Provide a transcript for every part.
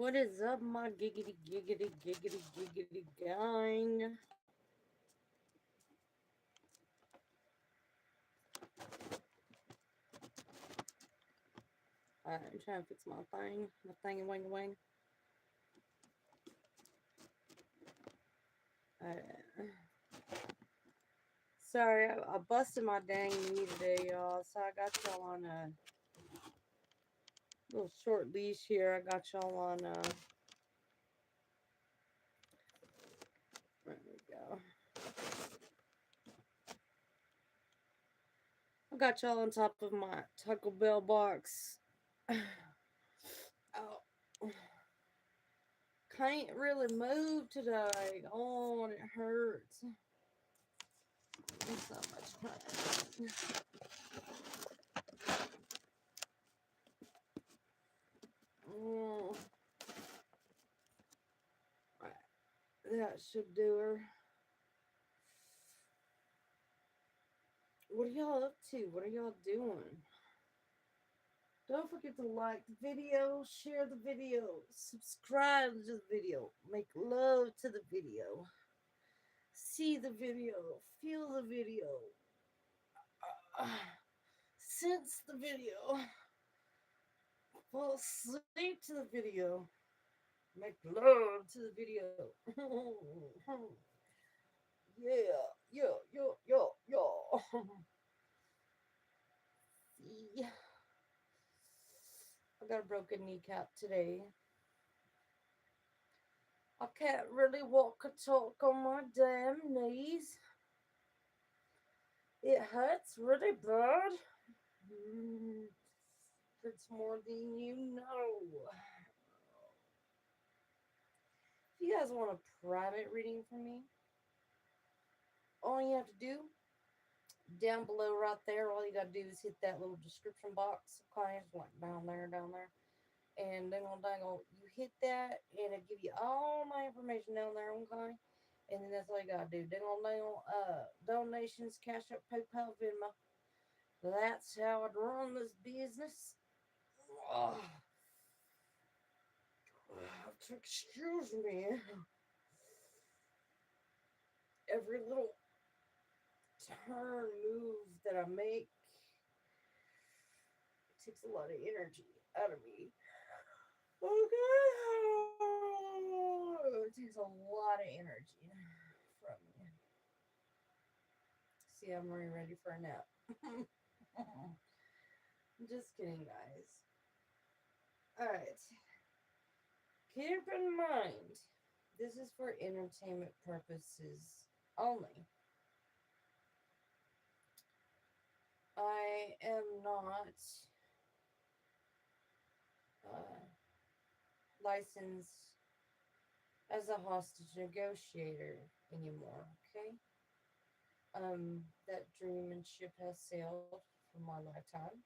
What is up, my giggity giggity giggity giggity gang? Alright, I'm trying to fix my thing and wang wang. Alright. Sorry, I busted my dang knee today, y'all. So I got y'all on a little short leash here. I got y'all on there we go. I got y'all on top of my Taco Bell box. Oh, can't really move today. Oh, and it hurts. It's so much pain. Oh, right. That should do her. What are y'all up to? What are y'all doing? Don't forget to like the video, share the video, subscribe to the video, make love to the video, see the video, feel the video, uh, sense the video, fall asleep to the video, make love to the video. Yeah, yo, yo, yo, yo. See, I got a broken kneecap today. I can't really walk or talk on my damn knees. It hurts really bad. Mm, hurts more than you know. If you guys want a private reading from me, all you have to do down below right there, all you gotta do is hit that little description box. Okay, it's like down there. And dangle, you hit that, and it'll give you all my information down there, okay? And then that's all you gotta do. Donations, Cash App, PayPal, Venmo. That's how I'd run this business. Oh, excuse me. Every little turn move that I make takes a lot of energy out of me. Okay. It takes a lot of energy from me. See, I'm already ready for a nap. Just kidding, guys. Alright. Keep in mind, this is for entertainment purposes only. I am not uh, licensed as a hostage negotiator anymore, okay? That dream and ship has sailed for my lifetime.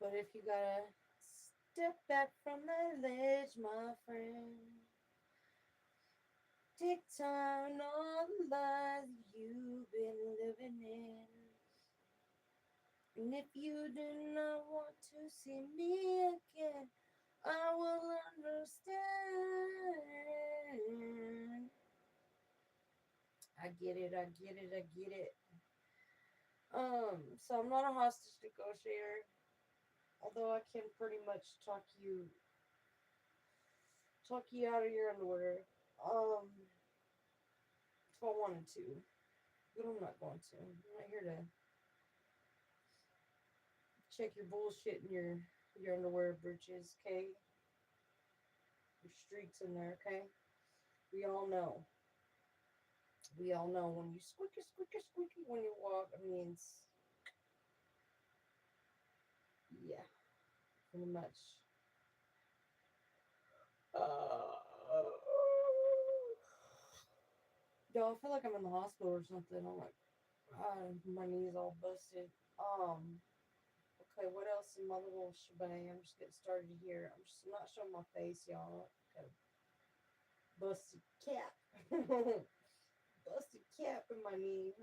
But if you gotta step back from the ledge, my friend, take time on all the lies you've been living in. And if you do not want to see me again, I will understand. I get it, I get it, I get it. So I'm not a hostage negotiator, although I can pretty much talk you out of your underwear. If I wanted to, but I'm not going to. I'm not here to check your bullshit in your underwear britches, okay? Your streaks in there, okay? We all know. We all know when you squeaky, squeaky, squeaky when you walk, it means, yeah, pretty much. Uh, Yo, I feel like I'm in the hospital or something. I'm like, my knees all busted. Okay, what else in my little shebang? I'm just getting started here. I'm not showing my face, y'all. Got a busted cap. Busted cap in my knee.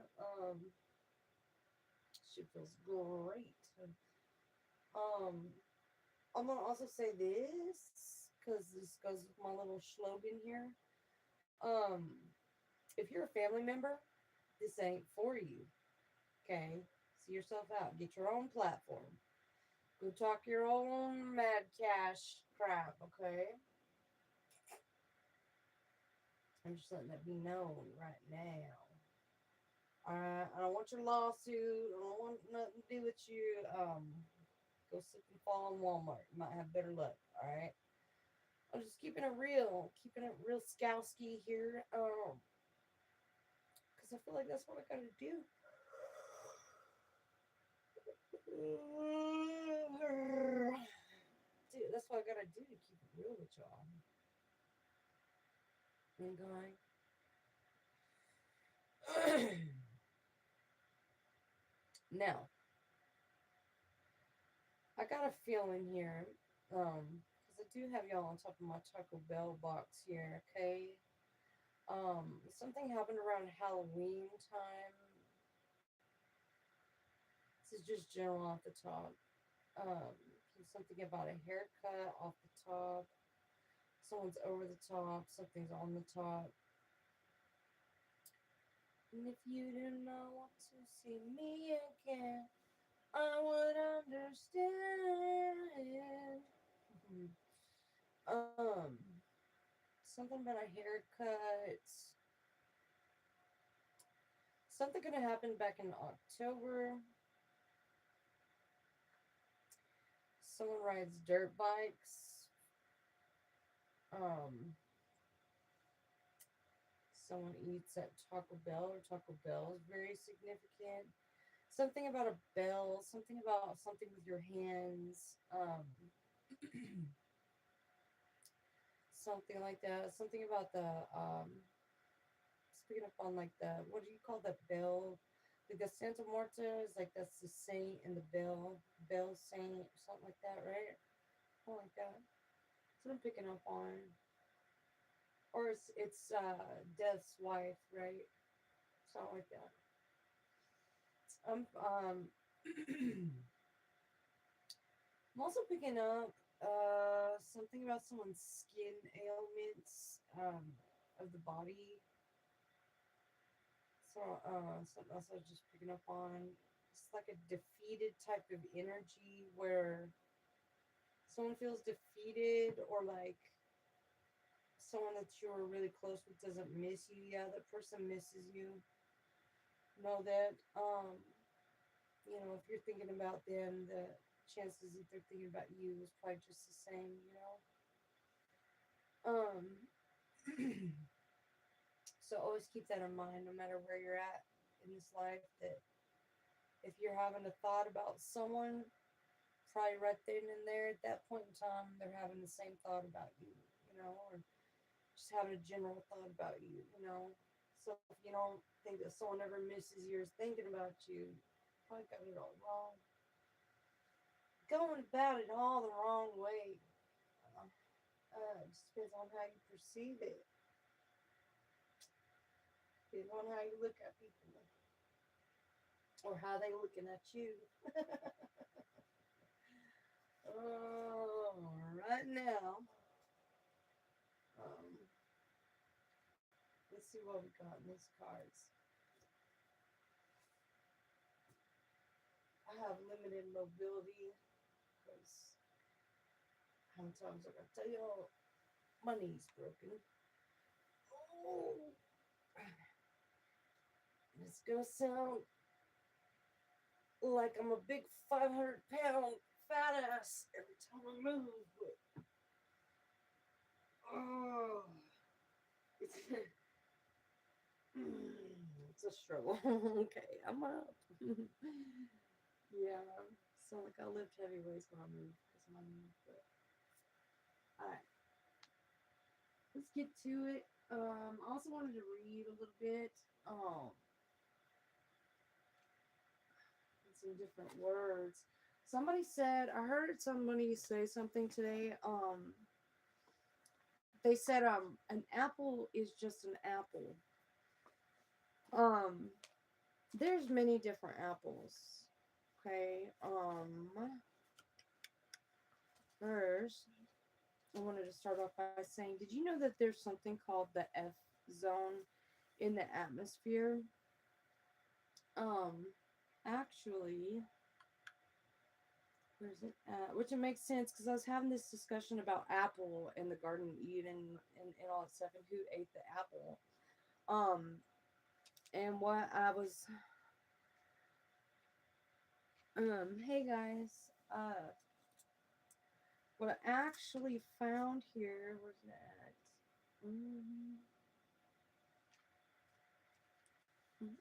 Shit feels great. Um, I'm gonna also say this because this goes with my little slogan here. Um, if you're a family member, this ain't for you. Okay, see yourself out. Get your own platform. Go talk your own mad cash crap. Okay, I'm just letting that be known right now. I don't want your lawsuit. I don't want nothing to do with you. Go slip and fall in Walmart. You might have better luck. All right. I'm just keeping it real scowsky here. Because I feel like that's what I gotta do. Dude, that's what I gotta do to keep it real with y'all. Okay. Now, I got a feeling here, because I do have y'all on top of my Taco Bell box here, okay? Something happened around Halloween time. This is just general off the top. Um, Something about a haircut off the top. Someone's over the top. Something's on the top. And if you do not want to see me again, I would understand. Mhm. Something about a haircut. Something gonna happen back in October. Someone rides dirt bikes. Um, Someone eats at Taco Bell, or Taco Bell is very significant. Something about a bell. Something about something with your hands. Something like that. Something about the speaking up on like the, what do you call that bell? Like the Santa Marta is like, that's the saint, and the bell saint, or something like that, right? Something like that. That's what I'm picking up on. Or it's Death's wife, right? Something like that. I'm also picking up something about someone's skin ailments, of the body. Something else I was just picking up on. It's like a defeated type of energy where someone feels defeated, or like someone that you were really close with doesn't miss you. Yeah, that person misses you. Know that. If you're thinking about them, the chances that they're thinking about you is probably just the same. Um, so always keep that in mind, no matter where you're at in this life. That if you're having a thought about someone, probably right then and there at that point in time, they're having the same thought about you, or just having a general thought about you. So if you don't think that someone ever misses you or is thinking about you, probably got it all wrong. Going about it all the wrong way. Uh, it just depends on how you perceive it. Depends on how you look at people, or how they looking at you. Oh, right now, um, let's see what we got in these cards. I have limited mobility because how many times I gotta tell y'all my knee's broken. Oh, it's gonna sound like I'm a big 500-pound fat ass every time I move, but oh, it's it's a struggle. Okay, I'm up. Yeah, sound like I lift heavy weights when I move because of my knee. But all right, let's get to it. I also wanted to read a little bit. Some different words. Somebody said, I heard somebody say something today. They said an apple is just an apple. Um there's many different apples. Okay. first, I wanted to start off by saying, did you know that there's something called the F zone in the atmosphere? Um, Actually, where's it at? Which it makes sense because I was having this discussion about Apple and the Garden of Eden and all that stuff and who ate the apple. Um, and what I was, hey guys, what I actually found here, where's it at? Mm, mm.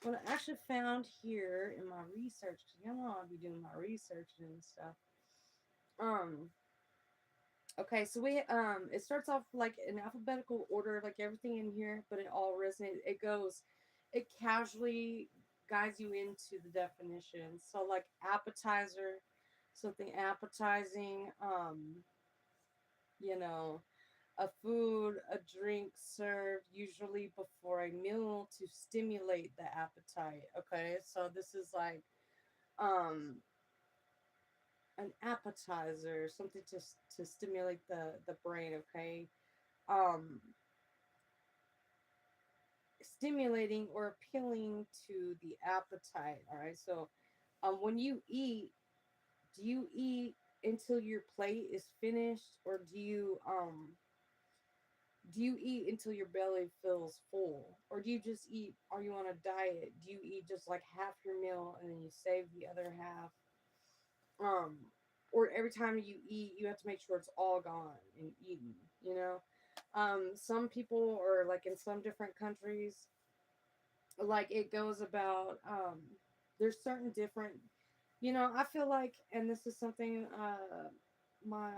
What I actually found here in my research, because you know I'll be doing my research and stuff. Um, okay, so it starts off like in alphabetical order, like everything in here, but it all resonates. It casually guides you into the definition. So like appetizer, something appetizing, you know, a food, a drink served usually before a meal to stimulate the appetite. Okay, so this is like um an appetizer, something to stimulate the brain. Okay, um, stimulating or appealing to the appetite. All right, so when you eat, do you eat until your plate is finished, or do you eat until your belly feels full? Or do you just eat? Are you on a diet? Do you eat just like half your meal and then you save the other half? Um, or every time you eat, you have to make sure it's all gone and eaten, you know? Some people, or like in some different countries, like it goes about, there's certain different, I feel like, and this is something, my,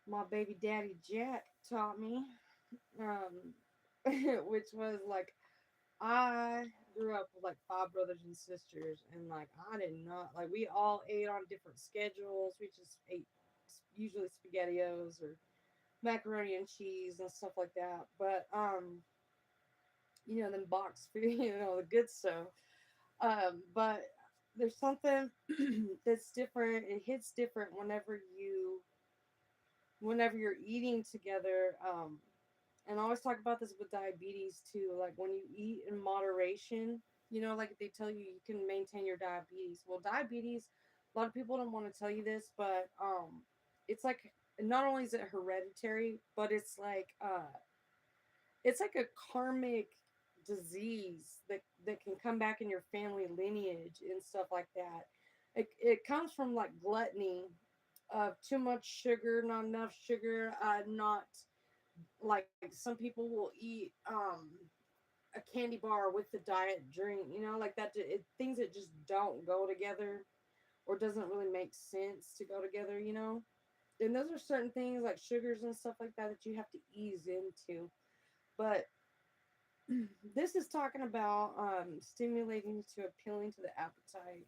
my baby daddy Jack taught me, um, which was like I grew up with like five brothers and sisters, and like I did not like we all ate on different schedules. We just ate usually spaghettios or macaroni and cheese and stuff like that. But then box food, the good stuff. But there's something that's different. It hits different whenever you're eating together. And I always talk about this with diabetes too. Like when you eat in moderation, like they tell you you can maintain your diabetes. Well, diabetes, a lot of people don't want to tell you this, but it's like not only is it hereditary, but it's like a karmic disease that can come back in your family lineage and stuff like that. It comes from like gluttony of too much sugar, not enough sugar, not like some people will eat a candy bar with the diet drink, like that. Things that just don't go together or doesn't really make sense to go together, and those are certain things like sugars and stuff like that that you have to ease into. But this is talking about stimulating to appealing to the appetite,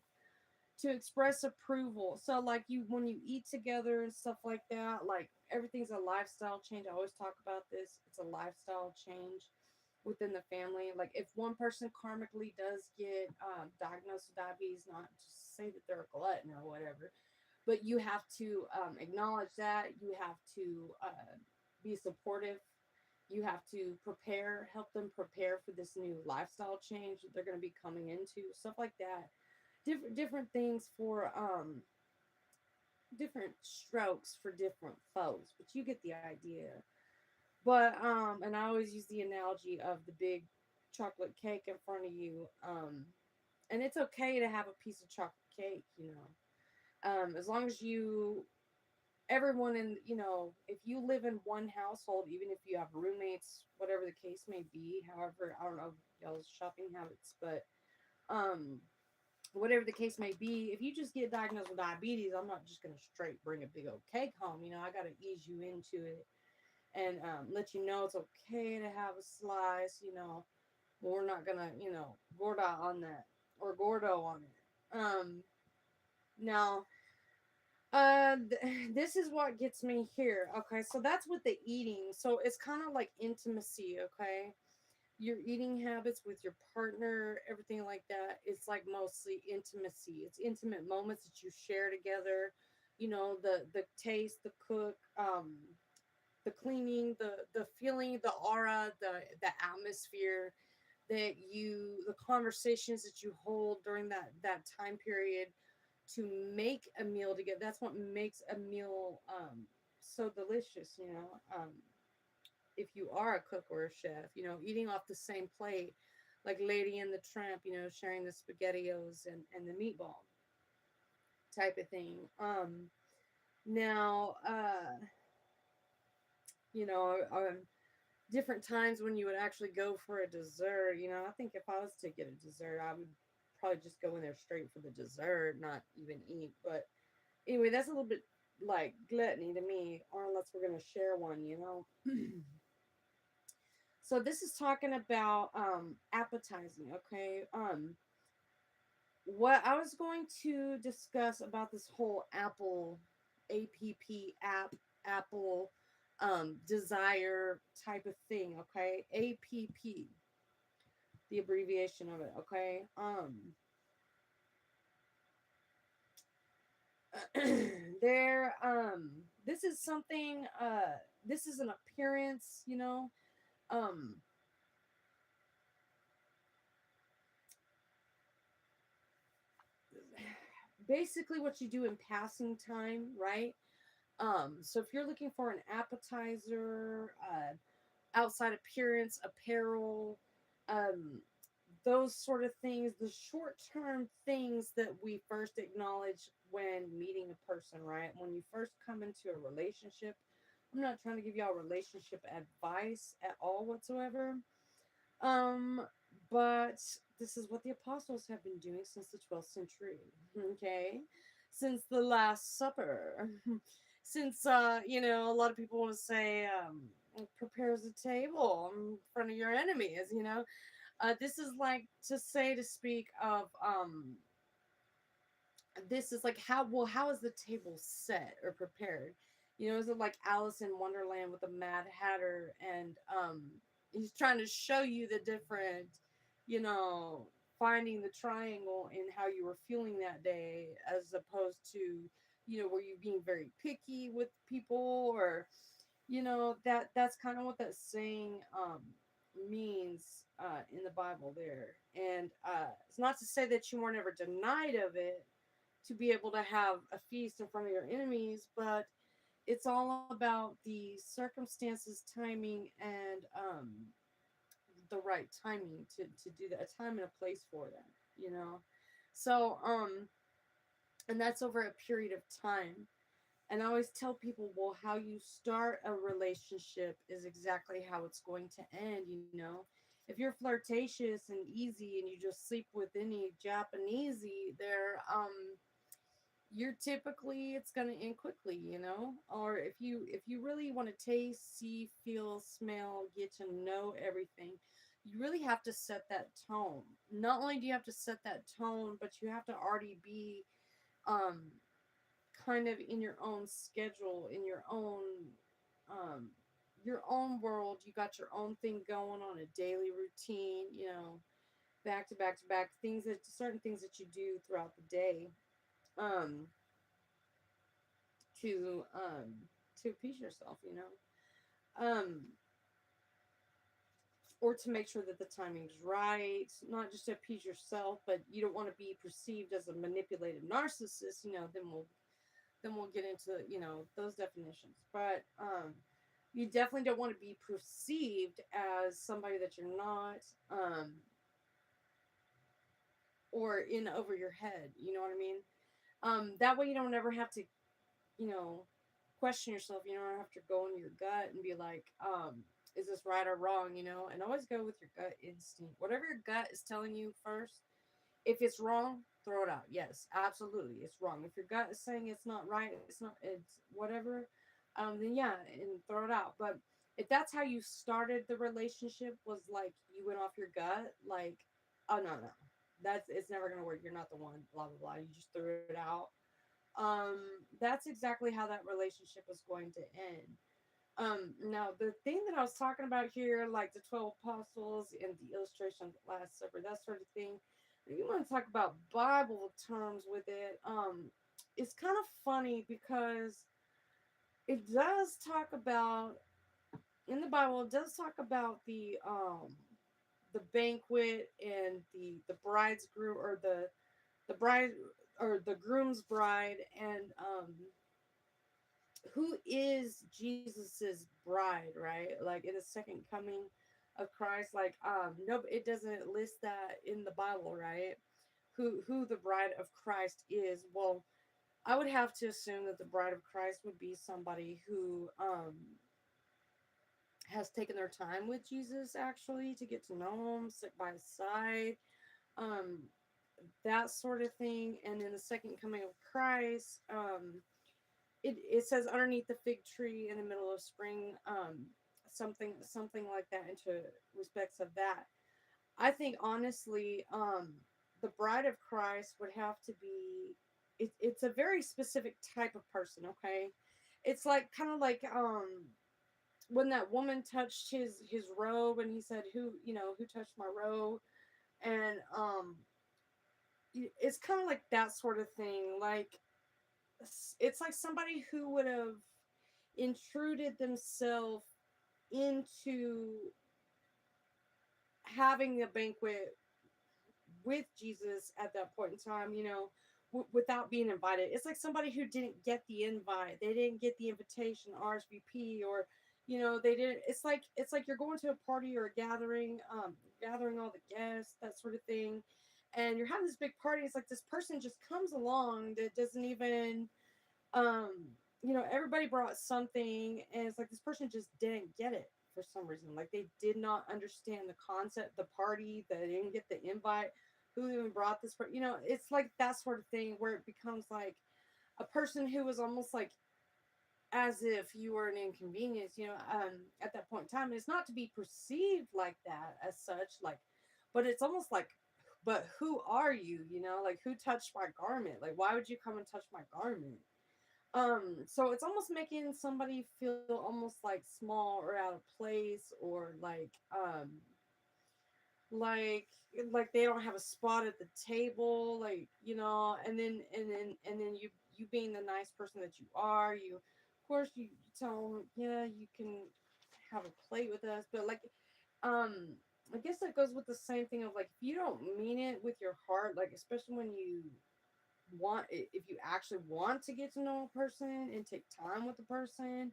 to express approval. So like when you eat together and stuff like that, like everything's a lifestyle change. I always talk about this. It's a lifestyle change within the family. Like if one person karmically does get diagnosed with diabetes, not just say that they're a glutton or whatever, but you have to acknowledge that. You have to be supportive. You have to help them prepare for this new lifestyle change that they're going to be coming into, stuff like that. Different things for different strokes for different folks, but you get the idea. But and I always use the analogy of the big chocolate cake in front of you. And it's okay to have a piece of chocolate cake, as long as everyone if you live in one household, even if you have roommates, whatever the case may be, however, I don't know y'all's shopping habits, but um whatever the case may be, if you just get diagnosed with diabetes, I'm not just going to straight bring a big old cake home. I got to ease you into it and let you know it's okay to have a slice. We're not going to, gorda on that or gordo on it. Now, this is what gets me here. Okay, so that's with the eating. So it's kind of like intimacy. Okay, your eating habits with your partner, everything like that, it's like mostly intimacy. It's intimate moments that you share together. You know, the taste, the cook, the cleaning, the feeling, the aura, the atmosphere that you, the conversations that you hold during that time period to make a meal together. That's what makes a meal so delicious. If you are a cook or a chef, eating off the same plate, like Lady and the Tramp, sharing the spaghettios and the meatball type of thing. Now, you know, different times when you would actually go for a dessert. I think if I was to get a dessert, I would probably just go in there straight for the dessert, not even eat. But anyway, that's a little bit like gluttony to me, or unless we're gonna share one. So this is talking about appetizing, okay? What I was going to discuss about this whole Apple desire type of thing, okay? APP, the abbreviation of it, okay? There this is something this is an appearance, um basically what you do in passing time, right? So if you're looking for an appetizer, outside appearance, apparel, um, those sort of things, the short term things that we first acknowledge when meeting a person, right? When you first come into a relationship, I'm not trying to give y'all relationship advice at all whatsoever. Um, but this is what the apostles have been doing since the 12th century, okay? Since the Last Supper. Since, a lot of people want to say, prepares a table in front of your enemies, this is like to say, to speak of, this is like how is the table set or prepared? Is it like Alice in Wonderland with the Mad Hatter, and he's trying to show you the different, you know, finding the triangle in how you were feeling that day, as opposed to, were you being very picky with people, or that's kind of what that saying means in the Bible there. And it's not to say that you weren't ever denied of it, to be able to have a feast in front of your enemies, but it's all about the circumstances, timing, and the right timing to do that, a time and a place for that. So, and that's over a period of time. And I always tell people, well, how you start a relationship is exactly how it's going to end. If you're flirtatious and easy and you just sleep with any Japanesey, you're typically, it's going to end quickly. Or if you really want to taste, see, feel, smell, get to know everything, you really have to set that tone. Not only do you have to set that tone, but you have to already be um kind of in your own schedule, in um your own world. You got your own thing going on, a daily routine, back to back to back things, that certain things that you do throughout the day, um to appease yourself. um or to make sure that the timing's right, not just to appease yourself, but you don't want to be perceived as a manipulative narcissist. Then we'll get into those definitions. But you definitely don't want to be perceived as somebody that you're not, or in over your head. You know what I mean? That way you don't ever have to, you know question yourself. You don't have to go in your gut and be like, is this right or wrong? And always go with your gut instinct. Whatever your gut is telling you first. If it's wrong, throw it out. Yes, absolutely, it's wrong. If your gut is saying it's not right, it's whatever, then yeah, and throw it out. But if that's how you started the relationship, was like you went off your gut, like, oh no, no, it's never gonna work. You're not the one. Blah blah blah. You just threw it out. Um, that's exactly how that relationship is going to end. Now the thing that I was talking about here, like the 12 apostles and the illustration of the Last Supper, that sort of thing. If you want to talk about Bible terms with it, it's kind of funny because it does talk about in the Bible. It does talk about the banquet and the bride's groom or the bride or the groom's bride and who is Jesus's bride, right? Like in the second coming of Christ, like no, it doesn't list that in the Bible, right? Who the bride of Christ is. Well, I would have to assume that the bride of Christ would be somebody who has taken their time with Jesus actually to get to know him, sit by his side, um, that sort of thing. And in the second coming of Christ, it says underneath the fig tree in the middle of spring, something like that into respects of that. I think honestly, the bride of Christ would have to be. It's a very specific type of person. Okay, it's like kind of like when that woman touched his robe and he said, who touched my robe, and it's kind of like that sort of thing. Like it's like somebody who would have intruded themselves into having a banquet with Jesus at that point in time, without being invited. It's like somebody who didn't get the invite. They didn't get the invitation, RSVP, or they didn't. It's like you're going to a party or a gathering, gathering all the guests, that sort of thing, and you're having this big party. It's like this person just comes along that doesn't even um everybody brought something, and it's like this person just didn't get it for some reason. Like they did not understand the concept, the party, they didn't get the invite, who even brought this part. It's like that sort of thing where it becomes like a person who was almost like as if you were an inconvenience, at that point in time. And it's not to be perceived like that as such, like, but it's almost like, but who are you, like who touched my garment? Like why would you come and touch my garment? So it's almost making somebody feel almost like small or out of place, or like like they don't have a spot at the table, like, and then you being the nice person that you are, you of course you tell them, yeah, you can have a plate with us, but like, I guess that goes with the same thing of like, if you don't mean it with your heart, like especially when you if you actually want to get to know a person and take time with the person,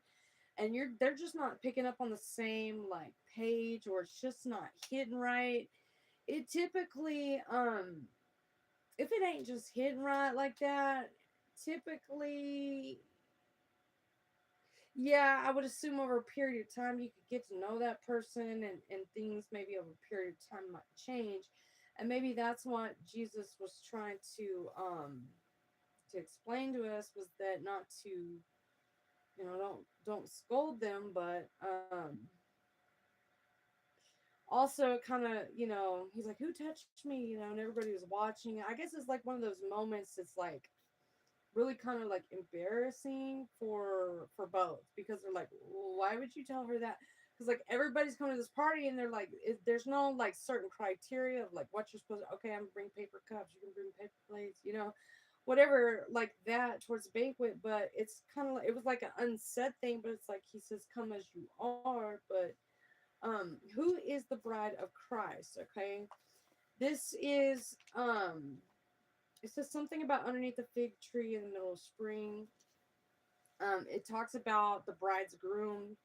and they're just not picking up on the same like page, or it's just not hitting right, it typically, if it ain't just hitting right like that, typically, yeah, I would assume over a period of time you could get to know that person, and things maybe over a period of time might change. And maybe that's what Jesus was trying to explain to us, was that not to, don't scold them, but also kind of, he's like, who touched me, and everybody was watching. I guess it's like one of those moments. It's like really kind of like embarrassing for both, because they're like, why would you tell her that? Because like everybody's coming to this party, and they're like, there's no like certain criteria of like what you're supposed to, okay, I'm gonna bring paper cups, you can bring paper plates, whatever, like that towards the banquet. But it's kind of like, it was like an unsaid thing, but it's like he says, come as you are. But who is the bride of Christ? Okay, this is it says something about underneath the fig tree in the middle of spring. It talks about the bride's groom.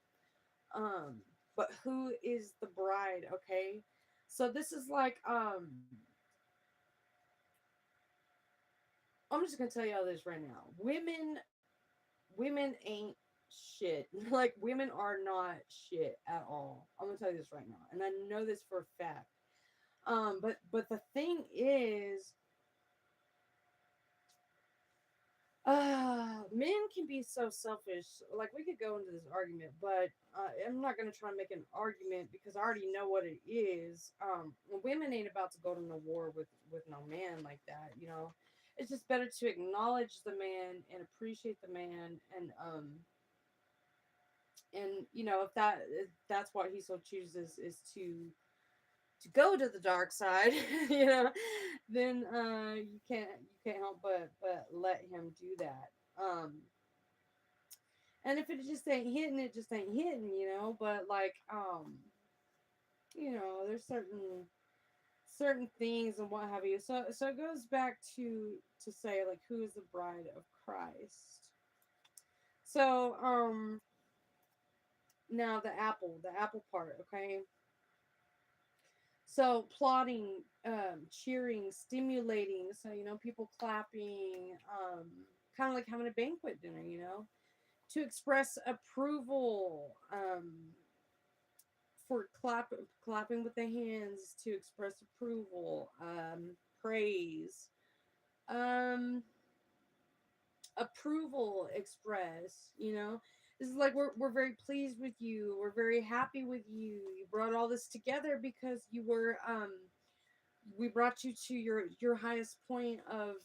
Um, but who is the bride? Okay, so this is like, I'm just gonna tell y'all this right now. Women ain't shit. Like women are not shit at all. I'm gonna tell you this right now, and I know this for a fact. But the thing is, men can be so selfish. Like we could go into this argument, but I'm not gonna try and make an argument because I already know what it is. Women ain't about to go to no war with no man like that. It's just better to acknowledge the man and appreciate the man, And if that's what he so chooses, is to go to the dark side, you know, then you can't help but let him do that. And if it just ain't hitting, it just ain't hitting, but like, there's certain things and what have you. So it goes back to say, like, who is the bride of Christ. So now the apple part, okay. So plotting, cheering, stimulating, so people clapping, kind of like having a banquet dinner, to express approval, for clapping with the hands to express approval, praise, um approval express, this is like, we're very pleased with you, we're very happy with you, you brought all this together because we brought you to your highest point of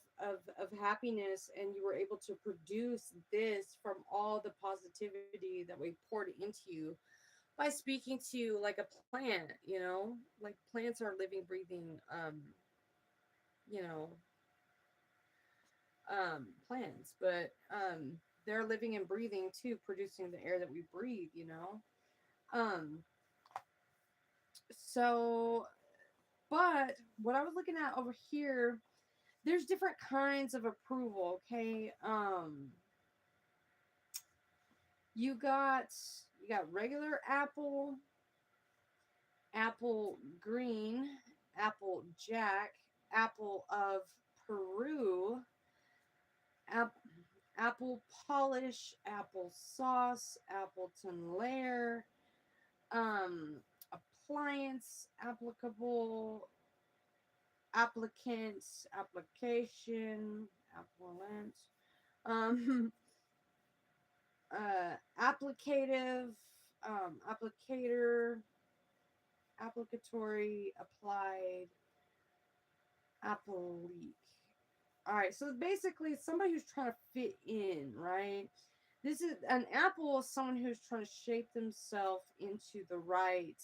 happiness, and you were able to produce this from all the positivity that we poured into you by speaking to, like, a plant, like, plants are living, breathing, you know plants, but they're living and breathing too, producing the air that we breathe, um so, but what I was looking at over here, there's different kinds of approval, okay. You got regular apple, apple green, apple jack, apple of Peru, ap- apple polish, apple sauce, Appleton layer, um, appliance, applicable, applicant, application, appellant, um, applicative, applicator, applicatory, applied, applicate. All right, so basically, somebody who's trying to fit in, right? This is an apple, is someone who's trying to shape themselves into the right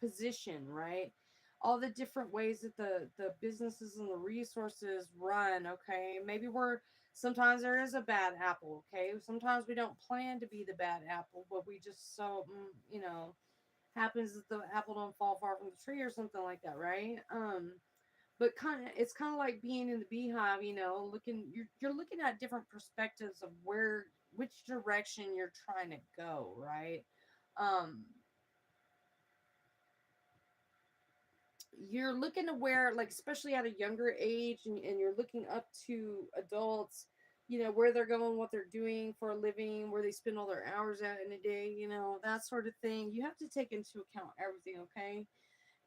position, right? All the different ways that the businesses and the resources run, okay? Maybe sometimes there is a bad apple, okay? Sometimes we don't plan to be the bad apple, but we just happens that the apple don't fall far from the tree or something like that, right? But it's kind of like being in the beehive, you're looking at different perspectives of which direction you're trying to go, right? um you're looking to where, like, especially at a younger age, and you're looking up to adults, where they're going, what they're doing for a living, where they spend all their hours at in a day, that sort of thing. You have to take into account everything, okay?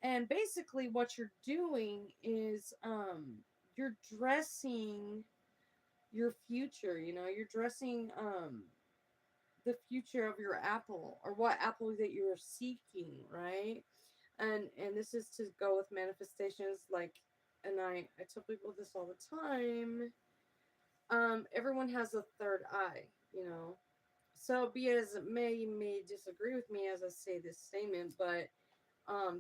And basically what you're doing is, you're dressing your future, you're dressing the future of your apple, or what apple that you're seeking, right? And this is to go with manifestations, like, and I tell people this all the time. Everyone has a third eye, so be it as it may, you may disagree with me as I say this statement, but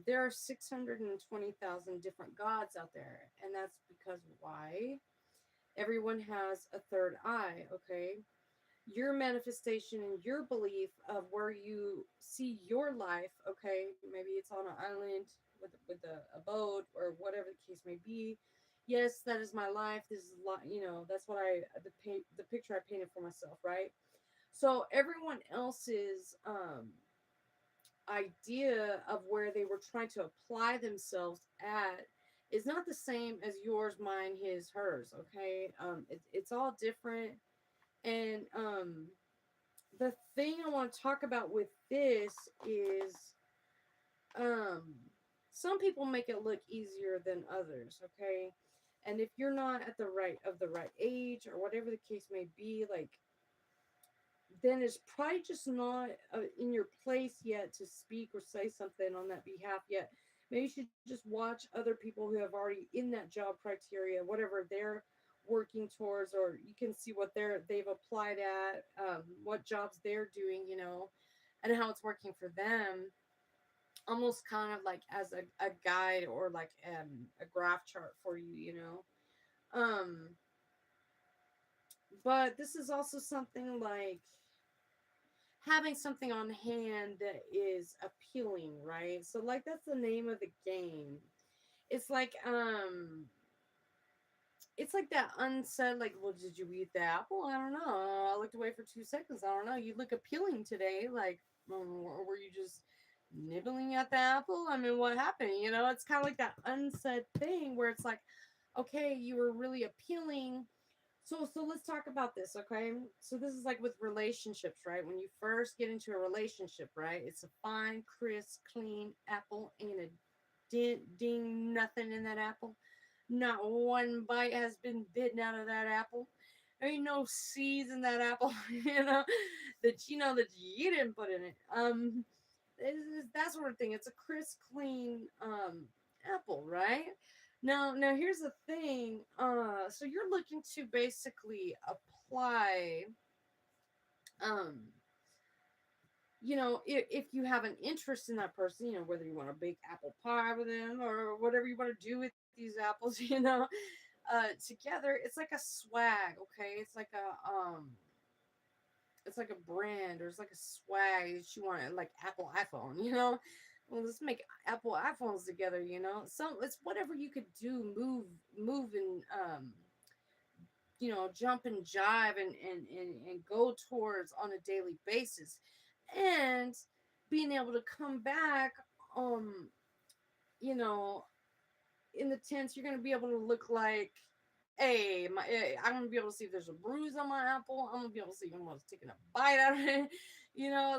there are 620,000 different gods out there, and that's because why? Everyone has a third eye, okay? Your manifestation and your belief of where you see your life, okay? Maybe it's on an island with a boat, or whatever the case may be. Yes, that is my life. This is that's what the picture I painted for myself, right? So everyone else's idea of where they were trying to apply themselves at is not the same as yours, mine, his, hers, okay? It's all different. And the thing I want to talk about with this is, um some people make it look easier than others, okay? And if you're not at the right age, or whatever the case may be, like, then it's probably just not in your place yet to speak or say something on that behalf yet. Maybe you should just watch other people who have already in that job criteria, whatever working towards, or you can see what they've applied at, what jobs they're doing, and how it's working for them, almost kind of like as a guide, or like a graph chart for you, but this is also something like having something on hand that is appealing, right? So like that's the name of the game. It's like it's like that unsaid, like, well, did you eat the apple? I don't know. I looked away for 2 seconds. I don't know. You look appealing today. Like, or were you just nibbling at the apple? I mean, what happened? It's kind of like that unsaid thing where it's like, okay, you were really appealing. So let's talk about this, okay? So this is like with relationships, right? When you first get into a relationship, right? It's a fine, crisp, clean apple, ain't a dent, ding, nothing in that apple. Not one bite has been bitten out of that apple. There ain't no seeds in that apple, that you didn't put in it. It's that sort of thing. It's a crisp, clean apple, right? Now here's the thing. So you're looking to basically apply, um, if you have an interest in that person, whether you want to bake apple pie with them or whatever you want to do with these apples, together, it's like a swag, okay? It's like a brand, or it's like a swag that you want, like Apple iPhone, Well, let's make Apple iPhones together, So it's whatever you could do, move, and jump and jive, and go towards on a daily basis, and being able to come back, um, you know, in the tents, you're gonna be able to look like, hey, I'm gonna be able to see if there's a bruise on my apple. I'm gonna be able to see if anyone's taking a bite out of it.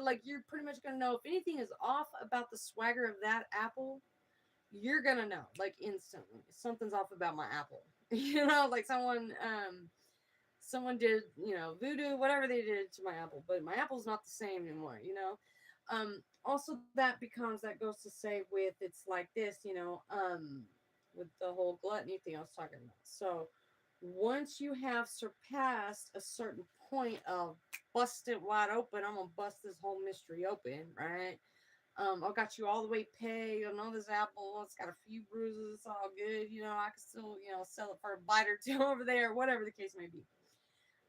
Like you're pretty much gonna know if anything is off about the swagger of that apple. You're gonna know, like, instantly, something's off about my apple. Like someone did, voodoo, whatever they did to my apple, but my apple's not the same anymore. Also, that goes to say with, it's like this, with the whole gluttony thing I was talking about. So once you have surpassed a certain point of bust it wide open, I'm gonna bust this whole mystery open, right? I got you all the way paid. I know this apple, it's got a few bruises, it's all good. I can still, sell it for a bite or two over there, whatever the case may be.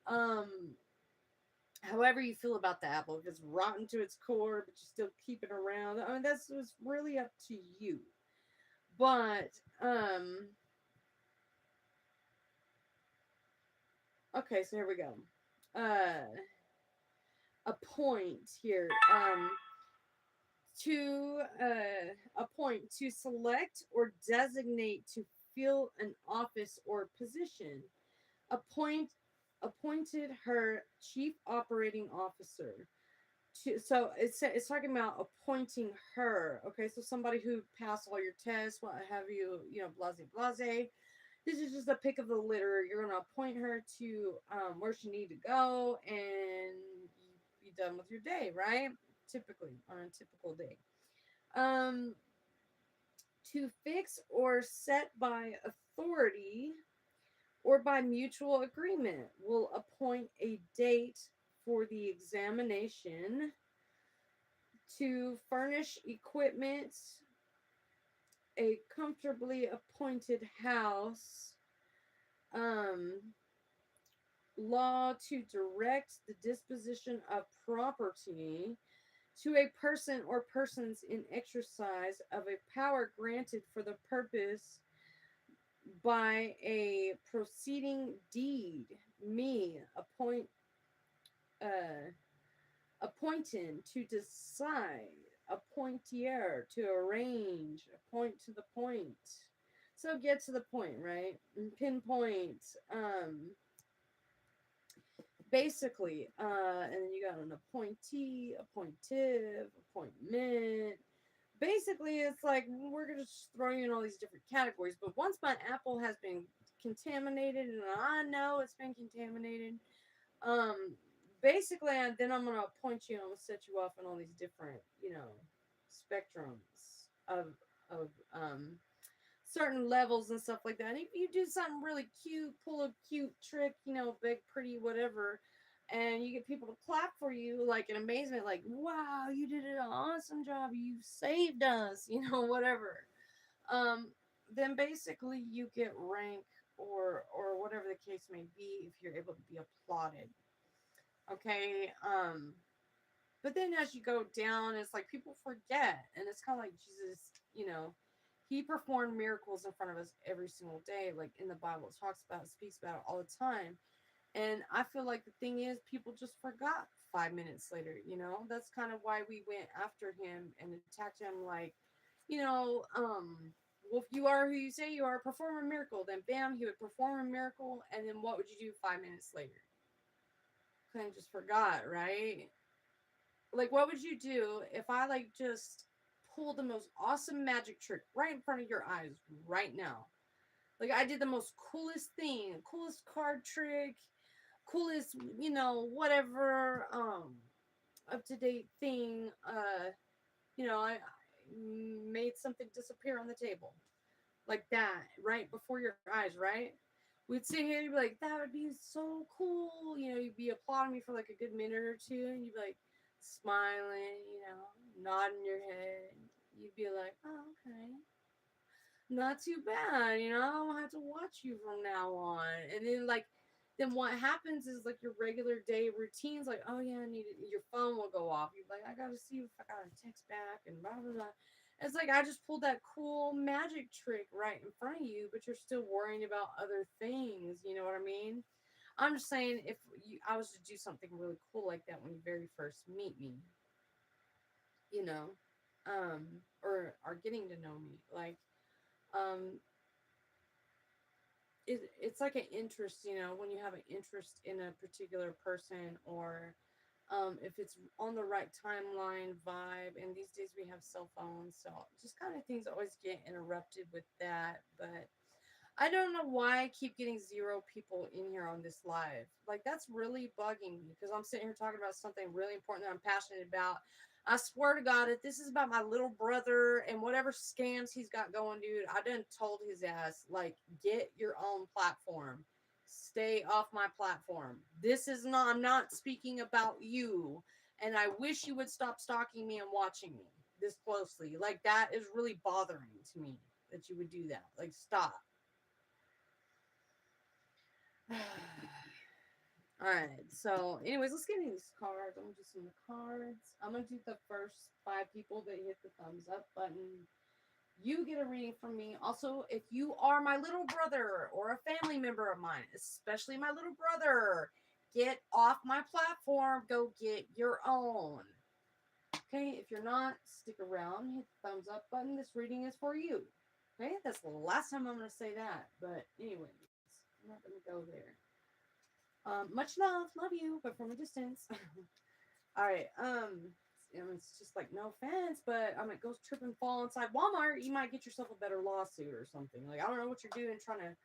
Um, However you feel about the apple, if it's rotten to its core, but you still keep it around, I mean, that's just really up to you. But, okay, so here we go. A point here. A point to select or designate to fill an office or position. Appoint Appointed her chief operating officer. So it's talking about appointing her. Okay, so somebody who passed all your tests, what have you, blase blase. This is just a pick of the litter. You're gonna appoint her to where she need to go, and be done with your day, right? Typically on a typical day. Um, to fix or set by authority or by mutual agreement, will appoint a date for the examination, to furnish equipment, a comfortably appointed house, um, law to direct the disposition of property, to a person or persons in exercise of a power granted for the purpose by a proceeding deed, me uh appointing, to decide, appointier, to arrange, appoint to the point. So get to the point, right? Pinpoint. Basically, and then you got an appointee, appointive, appointment. Basically, it's like we're gonna just throw you in all these different categories. But once my apple has been contaminated, and I know it's been contaminated, um, basically, then I'm gonna appoint you. I'm gonna set you off in all these different, spectrums of certain levels and stuff like that. And if you do something really cute, pull a cute trick, you know, big, pretty, whatever, and you get people to clap for you, like in amazement, like, wow, you did an awesome job, you saved us, you know, whatever. Um, then basically you get rank or whatever the case may be if you're able to be applauded. Okay. But then as you go down, it's like people forget, and it's kind of like Jesus, you know, he performed miracles in front of us every single day, like in the Bible. It talks about, it speaks about it all the time. And I feel like the thing is, people just forgot 5 minutes later, you know? That's kind of why we went after him and attacked him, like, you know, well, if you are who you say you are, perform a miracle. Then, bam, he would perform a miracle. And then what would you do 5 minutes later? Kind of just forgot, right? Like, what would you do if I, like, just pulled the most awesome magic trick right in front of your eyes right now? Like, I did the most coolest thing, coolest card trick, coolest, you know, whatever, up to date thing. You know, I made something disappear on the table like that right before your eyes, right? We'd sit here and you'd be like, that would be so cool. You know, you'd be applauding me for like a good minute or two, and you'd be like smiling, you know, nodding your head. You'd be like, oh, okay, not too bad, you know, I don't have to watch you from now on. And then like then what happens is like your regular day routines, like, oh yeah, I need it. Your phone will go off. You're like, I gotta see if I got a text back and blah blah blah. It's like I just pulled that cool magic trick right in front of you, but you're still worrying about other things. You know what I mean? I'm just saying, if I was to do something really cool like that when you very first meet me, you know, or are getting to know me, like, um, it's like an interest, you know, when you have an interest in a particular person, or if it's on the right timeline vibe. And these days we have cell phones, so just kind of things always get interrupted with that. But I don't know why I keep getting zero people in here on this live. Like, that's really bugging me because I'm sitting here talking about something really important that I'm passionate about. I swear to God, if this is about my little brother and whatever scams he's got going, dude, I done told his ass, like, get your own platform. Stay off my platform. This is not, I'm not speaking about you. And I wish you would stop stalking me and watching me this closely. Like, that is really bothering to me that you would do that. Like, stop. All right. So, anyways, let's get into these cards. I'm gonna do some cards. I'm gonna do the first 5 people that hit the thumbs up button. You get a reading from me. Also, if you are my little brother or a family member of mine, especially my little brother, get off my platform. Go get your own. Okay. If you're not, stick around. Hit the thumbs up button. This reading is for you. Okay. That's the last time I'm gonna say that. But anyways, I'm not gonna go there. Much love you, but from a distance. All right. It's just like, no offense, but I mean, go trip and fall inside Walmart, you might get yourself a better lawsuit or something. Like, I don't know what you're doing, trying to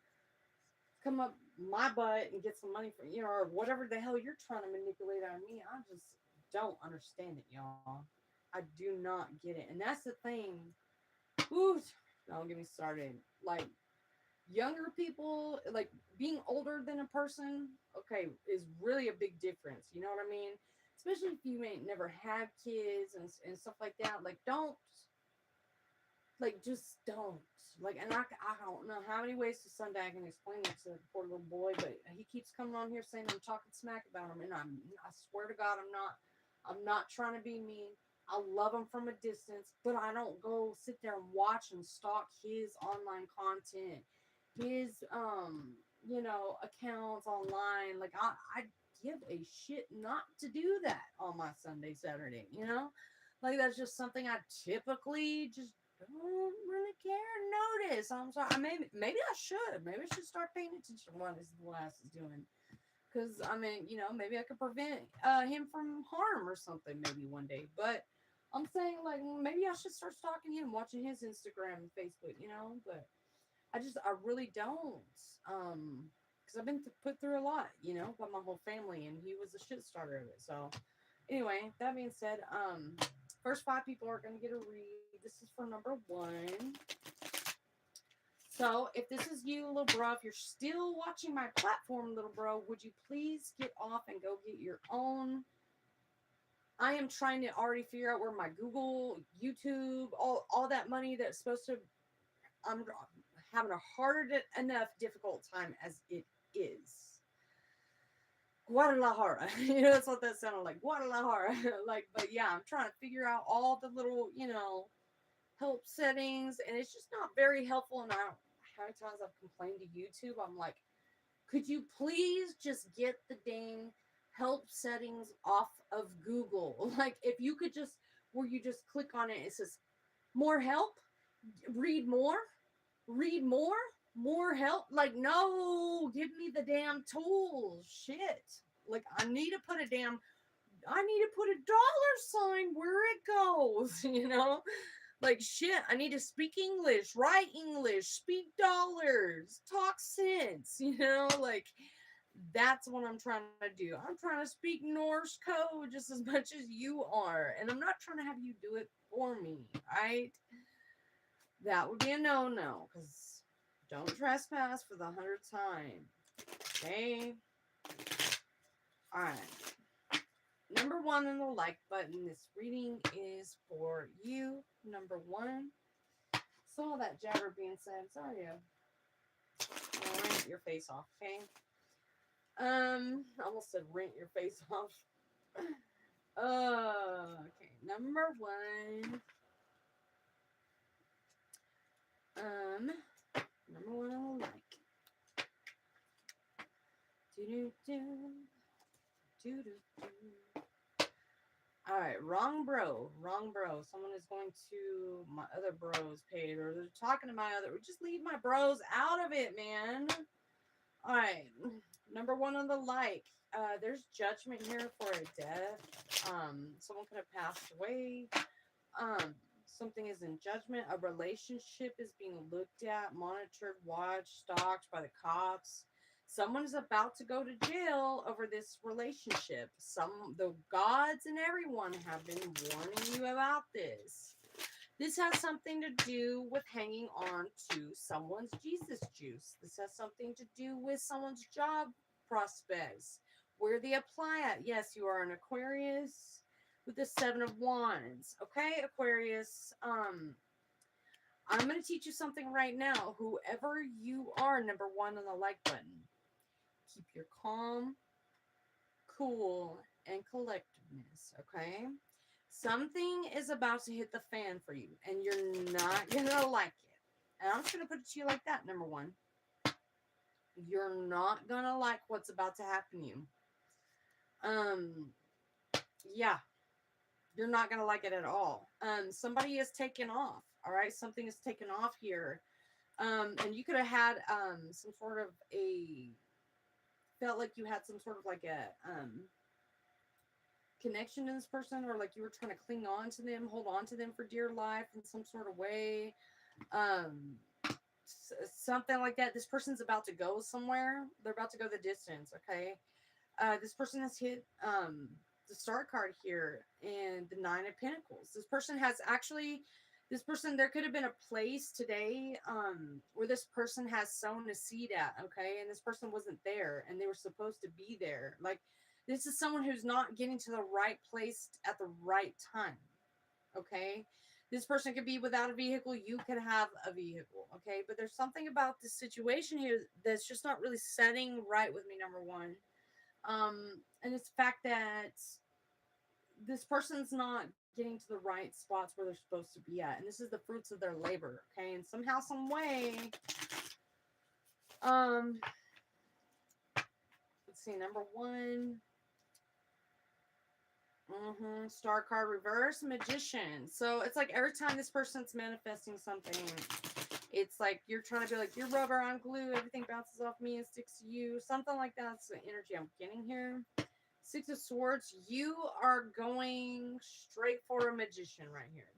come up my butt and get some money from, you know, or whatever the hell you're trying to manipulate on me. I just don't understand it, y'all. I do not get it, and that's the thing. Ooh, don't get me started. Like, younger people, like being older than a person, okay, is really a big difference. You know what I mean? Especially if you ain't never had kids and stuff like that. Like, don't, like, just don't. Like, and I don't know how many ways to Sunday I can explain that to the poor little boy, but he keeps coming on here saying I'm talking smack about him, and I swear to God, I'm not trying to be mean. I love him from a distance, but I don't go sit there and watch and stalk his online content, his you know, accounts online. Like, I give a shit not to do that on my Sunday, Saturday, you know? Like, that's just something I typically just don't really care or notice. I'm sorry. Maybe I should. Maybe I should start paying attention to what his ass is doing. Because, I mean, you know, maybe I could prevent him from harm or something maybe one day. But I'm saying, like, maybe I should start stalking him, watching his Instagram and Facebook, you know? But I really don't. Because I've been put through a lot, you know, by my whole family, and he was the shit starter of it. So, anyway, that being said, first 5 people are going to get a read. This is for number 1. So if this is you, little bro, if you're still watching my platform, little bro, would you please get off and go get your own? I am trying to already figure out where my Google, YouTube, all that money that's supposed to, I'm having a harder enough difficult time as it is. Guadalajara. That's what that sounded like. Guadalajara. Like, but yeah, I'm trying to figure out all the little, help settings, and it's just not very helpful. And how many times I've complained to YouTube, I'm like, could you please just get the dang help settings off of Google? Like, if you could just, where you just click on it, it says more help, read more, read more help. Like, no, give me the damn tools. Shit. Like, I need to put a dollar sign where it goes, Like, shit, I need to speak English, write English, speak dollars, talk sense, Like, that's what I'm trying to do. I'm trying to speak Norse code just as much as you are. And I'm not trying to have you do it for me, right? That would be a no-no, because don't trespass for the 100th time. Okay? Alright. Number one on the like button. This reading is for you. Number one. So all that jabber being said, sorry. I'll rent your face off, okay? I almost said rent your face off. Okay. Number one. Number one on the like. Do-do-do. Do-do-do. All right, wrong bro. Someone is going to my other bros page, or they're talking to my other. Just leave my bros out of it, man. All right, number one on the like. There's judgment here for a death. Someone could have passed away. Something is in judgment. A relationship is being looked at, monitored, watched, stalked by the cops. Someone is about to go to jail over this relationship. The gods and everyone have been warning you about this. This has something to do with hanging on to someone's Jesus juice. This has something to do with someone's job prospects, where they apply at. Yes, you are an Aquarius with the 7 of Wands. Okay, Aquarius. I'm going to teach you something right now. Whoever you are, number one on the like button. Keep your calm, cool, and collectedness, okay? Something is about to hit the fan for you, and you're not going to like it. And I'm just going to put it to you like that, number one. You're not going to like what's about to happen to you. Yeah. You're not going to like it at all. Somebody is taken off, all right? Something is taken off here. And you could have had some sort of felt like you had some sort of like a connection to this person, or like you were trying to cling on to them, hold on to them for dear life in some sort of way. Something like that. This person's about to go somewhere. They're about to go the distance, okay? This person has hit the star card here and the 9 of Pentacles. This person, there could have been a place today where this person has sown a seed at, okay? And this person wasn't there, and they were supposed to be there. Like, this is someone who's not getting to the right place at the right time, okay? This person could be without a vehicle. You could have a vehicle, okay? But there's something about this situation here that's just not really setting right with me, number one. And it's the fact that this person's not getting to the right spots where they're supposed to be at, and this is the fruits of their labor, okay? And somehow, some way, let's see, number one, star card reverse, magician. So it's like every time this person's manifesting something, it's like you're trying to be like, you're rubber, I'm glue, everything bounces off me and sticks to you, something like that. That's the energy I'm getting here. 6 of Swords, you are going straight for a magician right here.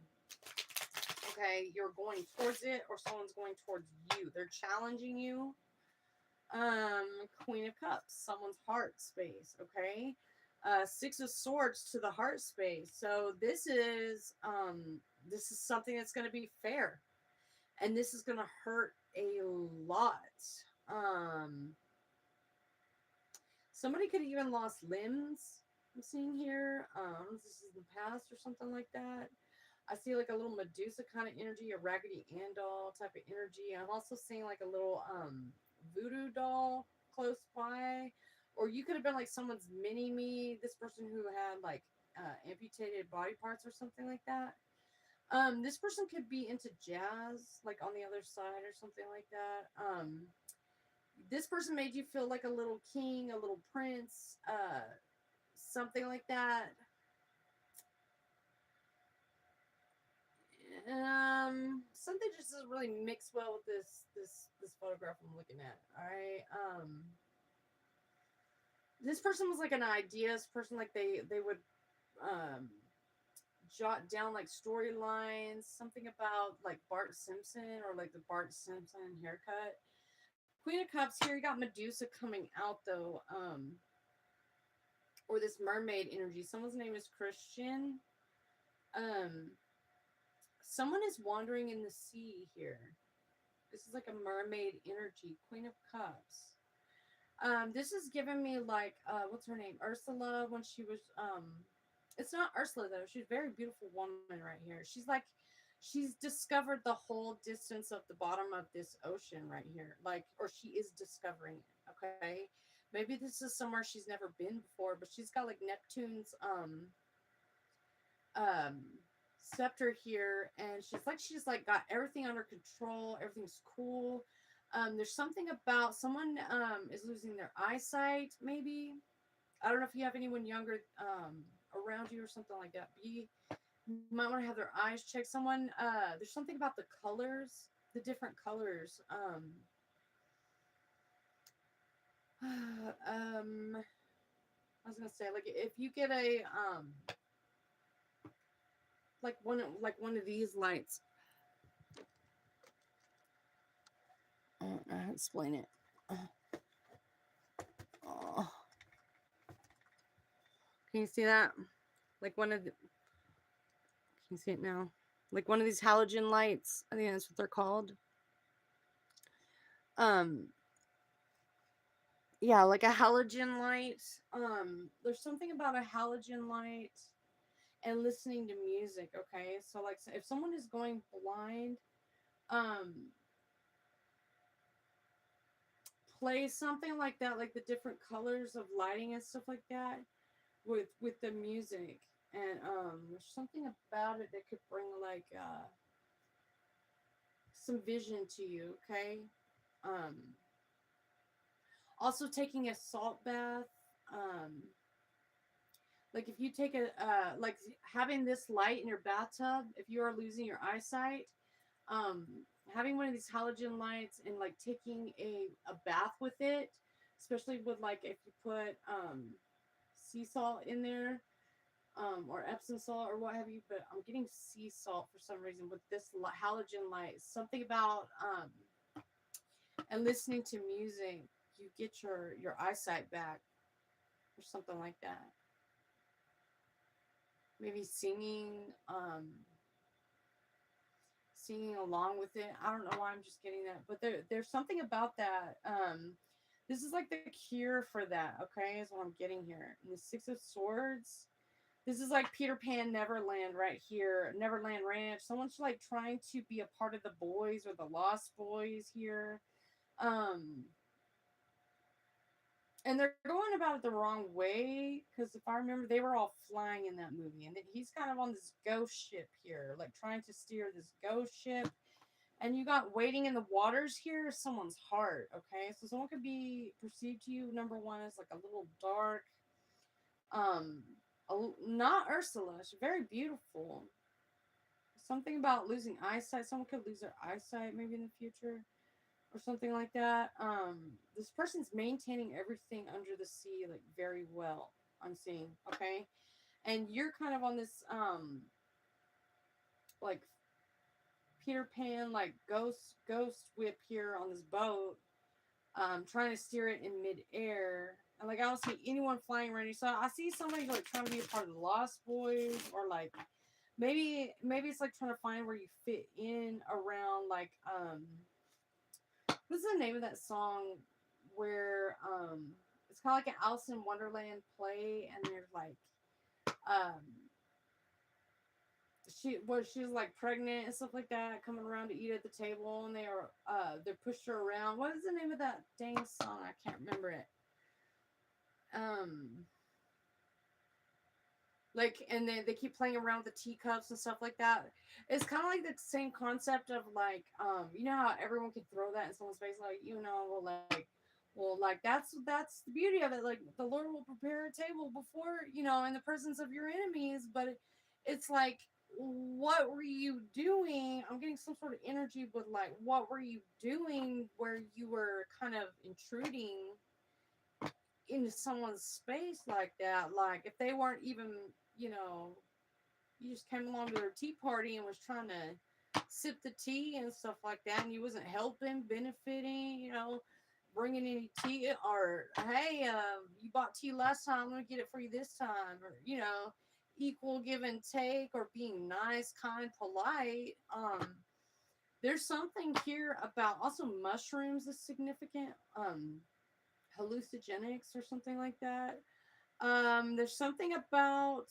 Okay, you're going towards it, or someone's going towards you. They're challenging you. Queen of Cups, someone's heart space, okay? 6 of Swords to the heart space. So this is something that's going to be fair. and this is gonna hurt a lot. Um, Somebody could have even lost limbs. I'm seeing here. This is in the past or something like that. I see like a little Medusa kind of energy, a Raggedy Ann doll type of energy. I'm also seeing like a little voodoo doll close by, or you could have been like someone's mini me. This person who had like amputated body parts or something like that. This person could be into jazz, like on the other side or something like that. This person made you feel like a little king, a little prince, something like that. Something just doesn't really mix well with this photograph I'm looking at. All right. This person was like an ideas person, like they would um jot down like storylines, something about like Bart Simpson or like the Bart Simpson haircut. Queen of Cups here, you got Medusa coming out though, or this mermaid energy. Someone's name is Christian. Um, Someone is wandering in the sea here. This is like a mermaid energy, Queen of Cups. This is giving me like what's her name? Ursula when she was it's not Ursula though. She's a very beautiful woman right here. She's discovered the whole distance of the bottom of this ocean right here. Like, or she is discovering it, okay? Maybe this is somewhere she's never been before, but she's got like Neptune's um scepter here, and she's like got everything under control, everything's cool. There's something about someone is losing their eyesight, maybe. I don't know if you have anyone younger around you or something like that, but you might want to have their eyes checked. Someone there's something about the colors, the different colors. I was gonna say, like, if you get a like one of these lights. I don't know how to explain it. Oh. Can you see that? Like one of the, can you see it now? Like one of these halogen lights. I think that's what they're called. Um, yeah, like a halogen light. There's something about a halogen light and listening to music. Okay, so like if someone is going blind, um, play something like that, like the different colors of lighting and stuff like that with the music. And there's something about it that could bring like some vision to you. Okay. um Also taking a salt bath. um like if you take a like having this light in your bathtub, if you are losing your eyesight, um having one of these halogen lights and like taking a bath with it, especially with like if you put sea salt in there, or Epsom salt or what have you, but I'm getting sea salt for some reason with this halogen light. Something about and listening to music, you get your eyesight back or something like that. Maybe singing along with it. I don't know why I'm just getting that, but there's something about that. This is like the cure for that. Okay, is what I'm getting here. And the Six of Swords. This is like Peter Pan Neverland right here. Neverland Ranch. Someone's like trying to be a part of the boys or the Lost Boys here. Um, and they're going about it the wrong way, because if I remember, they were all flying in that movie, and then he's kind of on this ghost ship here, like trying to steer this ghost ship. And you got waiting in the waters here someone's heart. Okay, so someone could be perceived to you, number one, as like a little dark, um not Ursula. She's very beautiful. Something about losing eyesight. Someone could lose their eyesight maybe in the future or something like that. This person's maintaining everything under the sea like very well. I'm seeing, okay, and you're kind of on this like Peter Pan like ghost whip here on this boat, trying to steer it in midair. And like I don't see anyone flying around you. So I see somebody like trying to be a part of the Lost Boys, or like maybe it's like trying to find where you fit in around like what's the name of that song where it's kind of like an Alice in Wonderland play, and there's like um she was like pregnant and stuff like that, coming around to eat at the table, and they pushed her around. What is the name of that dang song? I can't remember it. Um like, and they keep playing around with the teacups and stuff like that. It's kind of like the same concept of like you know how everyone can throw that in someone's face, like, you know, well, like that's the beauty of it. Like, the Lord will prepare a table before, you know, in the presence of your enemies. But it's like, what were you doing? I'm getting some sort of energy, but like, what were you doing where you were kind of intruding into someone's space like that? Like, if they weren't even, you know, you just came along to their tea party and was trying to sip the tea and stuff like that, and you wasn't helping, benefiting, you know, bringing any tea, or hey, you bought tea last time, I'm gonna get it for you this time, or, you know, equal give and take, or being nice, kind, polite. There's something here about also mushrooms is significant. Hallucinogenics or something like that. There's something about,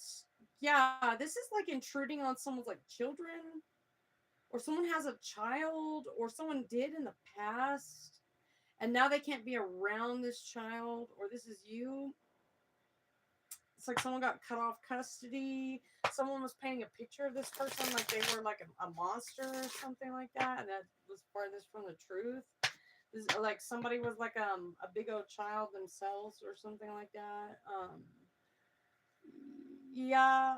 yeah, this is like intruding on someone's like children, or someone has a child, or someone did in the past, and now they can't be around this child, or this is you. It's like someone got cut off custody. Someone was painting a picture of this person like they were like a monster or something like that, and that was farthest from the truth. This, like, somebody was like a big old child themselves or something like that. Yeah.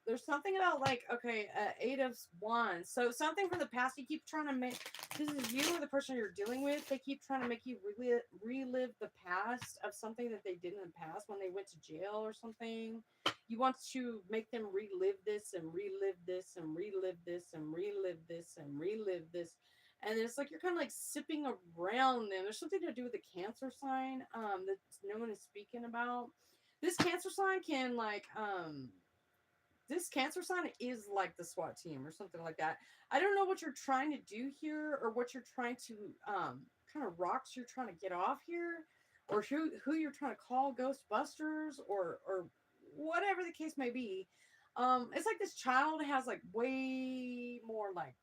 There's something about, like, okay, 8 of Wands. So something from the past you keep trying to make. This is you or the person you're dealing with. They keep trying to make you relive the past of something that they did in the past when they went to jail or something. You want to make them relive this and relive this and relive this and relive this and relive this. And it's like you're kind of like sipping around them. There's something to do with the Cancer sign that no one is speaking about. This Cancer sign can, like, this Cancer sign is like the SWAT team or something like that. I don't know what you're trying to do here, or what you're trying to kind of rocks you're trying to get off here, or who you're trying to call Ghostbusters, or whatever the case may be. It's like this child has like way more like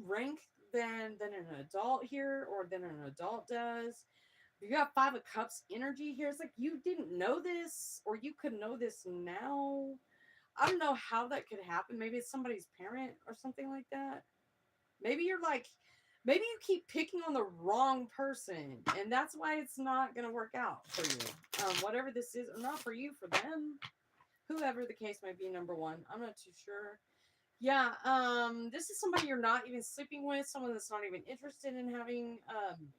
rank than an adult here, or than an adult does. You got 5 of Cups energy here. It's like you didn't know this, or you could know this now. I don't know how that could happen. Maybe it's somebody's parent or something like that. Maybe you're like, maybe you keep picking on the wrong person, and that's why it's not going to work out for you. Whatever this is, or not for you, for them, whoever the case might be. Number one, I'm not too sure. Yeah, this is somebody you're not even sleeping with, someone that's not even interested in having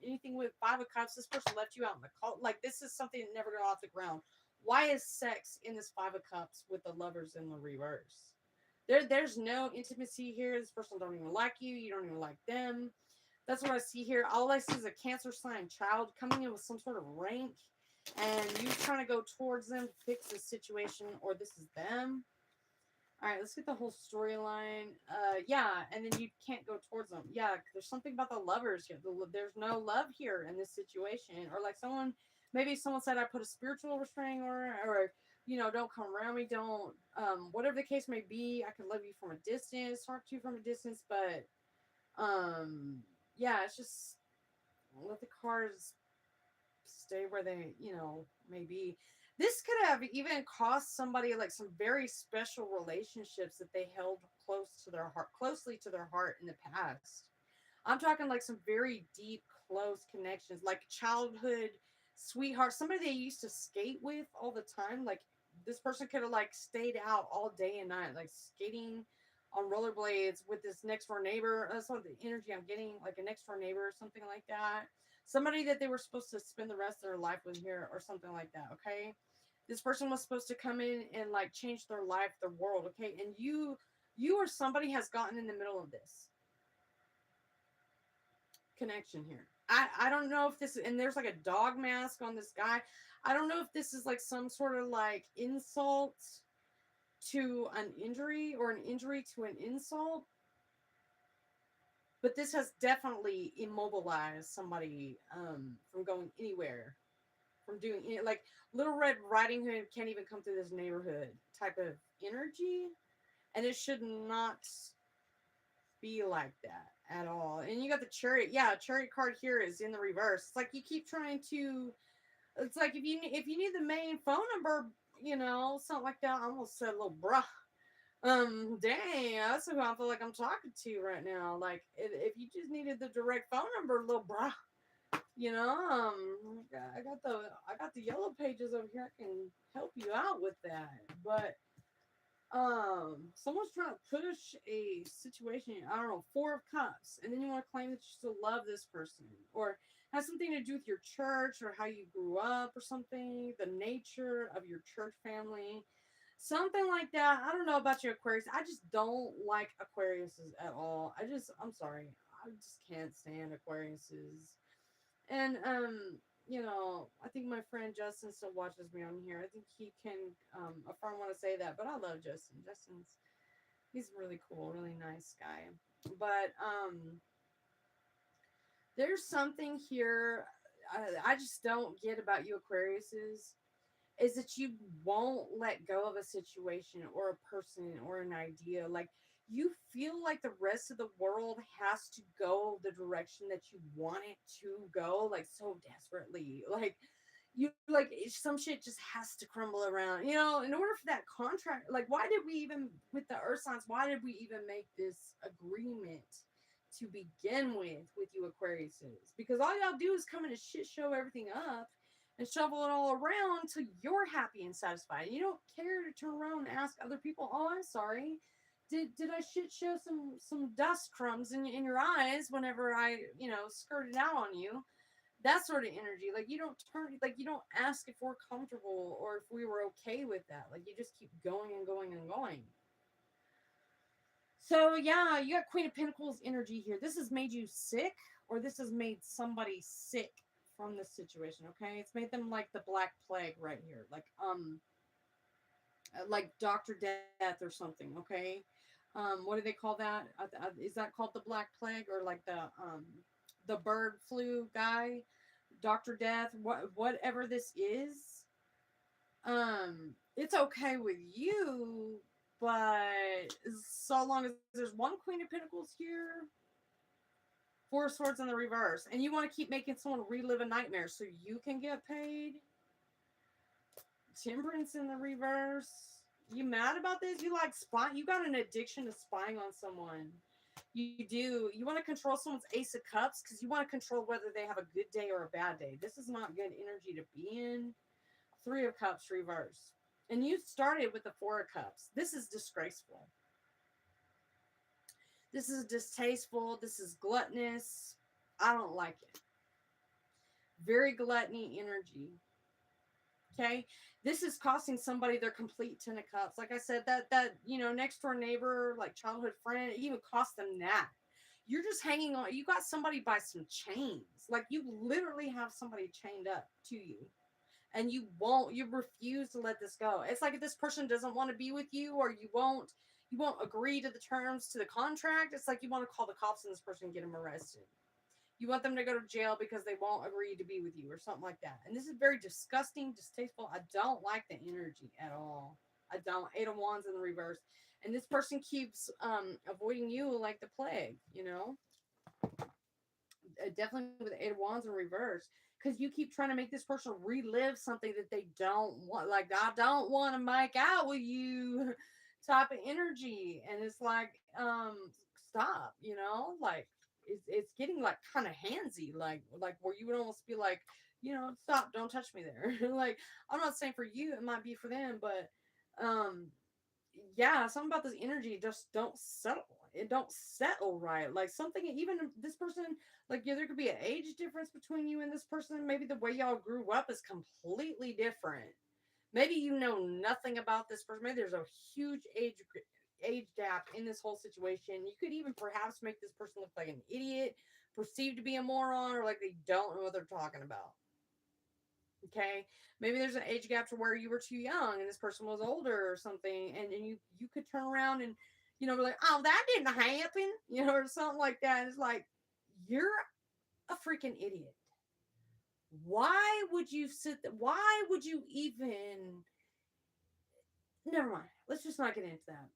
anything with. 5 of Cups. This person left you out in the cold. Like, this is something that never got off the ground. Why is sex in this 5 of Cups with the Lovers in the reverse? There's no intimacy here. This person don't even like you. You don't even like them. That's what I see here. All I see is a Cancer sign child coming in with some sort of rank, and you trying to go towards them to fix the situation, or this is them. All right, let's get the whole storyline. Yeah, and then you can't go towards them. Yeah, there's something about the Lovers here. There's no love here in this situation. Or like maybe someone said I put a spiritual restraining order, or, you know, don't come around me, don't, whatever the case may be. I can love you from a distance, talk to you from a distance, but, yeah, it's just let the cards stay where they, you know, may be. This could have even cost somebody like some very special relationships that they held closely to their heart in the past. I'm talking like some very deep, close connections, like childhood sweetheart, somebody they used to skate with all the time. Like, this person could have like stayed out all day and night, like skating on rollerblades with this next door neighbor. That's what the energy I'm getting, like a next door neighbor or something like that. Somebody that they were supposed to spend the rest of their life with here, or something like that. Okay. This person was supposed to come in and like change their life, their world. Okay. And you or somebody has gotten in the middle of this connection here. I don't know if this, and there's like a dog mask on this guy. I don't know if this is like some sort of like insult to an injury, or an injury to an insult. But this has definitely immobilized somebody from going anywhere, from doing it. Like Little Red Riding Hood can't even come through this neighborhood type of energy. And it should not be like that at all. And you got the chariot. Yeah, chariot card here is in the reverse. It's like you keep trying to. It's like if you need the main phone number, something like that. I almost said a little bruh. Dang, that's who I feel like I'm talking to right now. Like, if you just needed the direct phone number, little bruh, I got the yellow pages over here. I can help you out with that. But someone's trying to push a situation, I don't know, 4 of cups, and then you want to claim that you still love this person, or has something to do with your church or how you grew up or something, the nature of your church family, something like that. I don't know about your Aquarius. I just don't like Aquariuses at all. I'm sorry, I just can't stand Aquariuses. And I think my friend Justin still watches me on here. I think he can affirm when I say that. But I love Justin. He's really cool, really nice guy. But there's something here I just don't get about you Aquariuses, is that you won't let go of a situation or a person or an idea. Like, you feel like the rest of the world has to go the direction that you want it to go, like so desperately. Like, some shit just has to crumble around. In order for that contract, like, why did we even, with the earth signs, why did we even make this agreement to begin with you Aquariuses? Because all y'all do is come in and shit show everything up and shovel it all around till you're happy and satisfied. You don't care to turn around and ask other people, "Oh, I'm sorry. Did I shit show some dust crumbs in your eyes whenever I, skirted out on you?" That sort of energy. Like, you don't ask if we're comfortable or if we were okay with that. Like, you just keep going and going and going. So yeah, you got Queen of Pentacles energy here. This has made you sick, or this has made somebody sick from this situation. Okay, it's made them like the Black Plague right here, like Dr. Death or something. Okay, what do they call that? Is that called the Black Plague, or like the bird flu guy, Dr. Death? Whatever this is, it's okay with you, but so long as there's one Queen of Pentacles here, 4 of Swords in the reverse, and you want to keep making someone relive a nightmare so you can get paid. Temperance in the reverse. You mad about this? You like spy? You got an addiction to spying on someone. You do. You want to control someone's Ace of Cups because you want to control whether they have a good day or a bad day. This is not good energy to be in. 3 of Cups reverse. And you started with the 4 of Cups. This is disgraceful. This is distasteful. This is gluttonous. I don't like it. Very gluttony energy. Okay, this is costing somebody their complete 10 of Cups. Like I said, that next door neighbor, like childhood friend, it even cost them that. You're just hanging on. You got somebody by some chains. Like, you literally have somebody chained up to you, and you refuse to let this go. It's like if this person doesn't want to be with you, or you won't agree to the terms to the contract. It's like you want to call the cops on this person and get them arrested. You want them to go to jail because they won't agree to be with you or something like that. And this is very disgusting, distasteful. I don't like the energy at all. I don't. 8 of Wands in the reverse. And this person keeps avoiding you like the plague, definitely with 8 of Wands in reverse. Because you keep trying to make this person relive something that they don't want. Like, I don't want to make out with you type of energy. And it's like, stop, like, it's getting like kind of handsy, like where you would almost be like, stop, don't touch me there. Like, I'm not saying for you, it might be for them, but um yeah, something about this energy just don't settle. It don't settle right. Like, something, even this person, like, yeah, there could be an age difference between you and this person. Maybe the way y'all grew up is completely different. Maybe you know nothing about this person. Maybe there's a huge age gap in this whole situation. You could even perhaps make this person look like an idiot, perceived to be a moron, or like they don't know what they're talking about. Okay, maybe there's an age gap to where you were too young and this person was older or something, and you could turn around and be like, oh, that didn't happen, or something like that. It's like, you're a freaking idiot. Why would you sit there? Why would you even? Never mind. Let's just not get into that.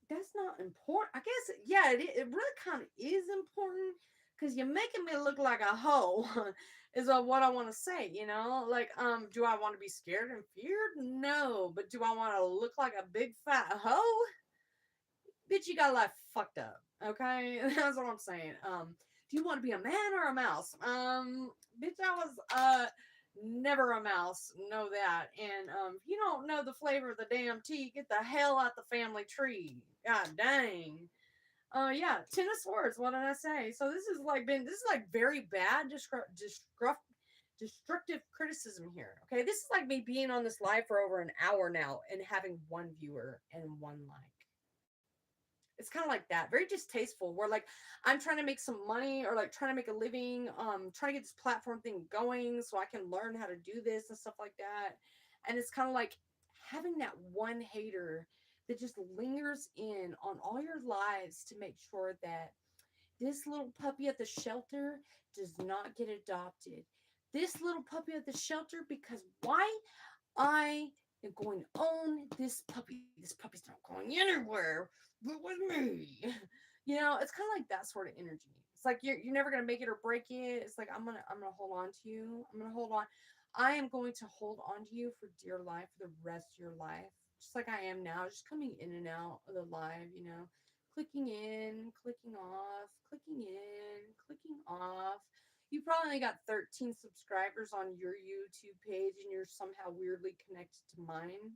That's not important. I guess, yeah, it really kind of is important because you're making me look like a hoe. Is what I want to say. Like, do I want to be scared and feared? No, but do I want to look like a big fat hoe? Bitch, you got life fucked up. Okay, that's what I'm saying. Do you want to be a man or a mouse? Bitch, I was never a mouse. Know that. And if you don't know the flavor of the damn tea, get the hell out the family tree. God dang. Yeah, ten of swords. What did I say? So this is like very bad destructive criticism here. Okay, this is like me being on this live for over an hour now and having one viewer and one like. It's kind of like that, very distasteful, where like I'm trying to make some money or like trying to make a living, trying to get this platform thing going so I can learn how to do this and stuff like that. And it's kind of like having that one hater that just lingers in on all your lives to make sure that this little puppy at the shelter does not get adopted. This little puppy at the shelter, because why? I am going to own this puppy. This puppy's not going anywhere but with me. It's kind of like that sort of energy. It's like you're never gonna make it or break it. It's like I'm gonna hold on to you. I'm gonna hold on. I am going to hold on to you for dear life for the rest of your life, just like I am now, just coming in and out of the live. Clicking in, clicking off, clicking in, clicking off. You probably only got 13 subscribers on your YouTube page and you're somehow weirdly connected to mine.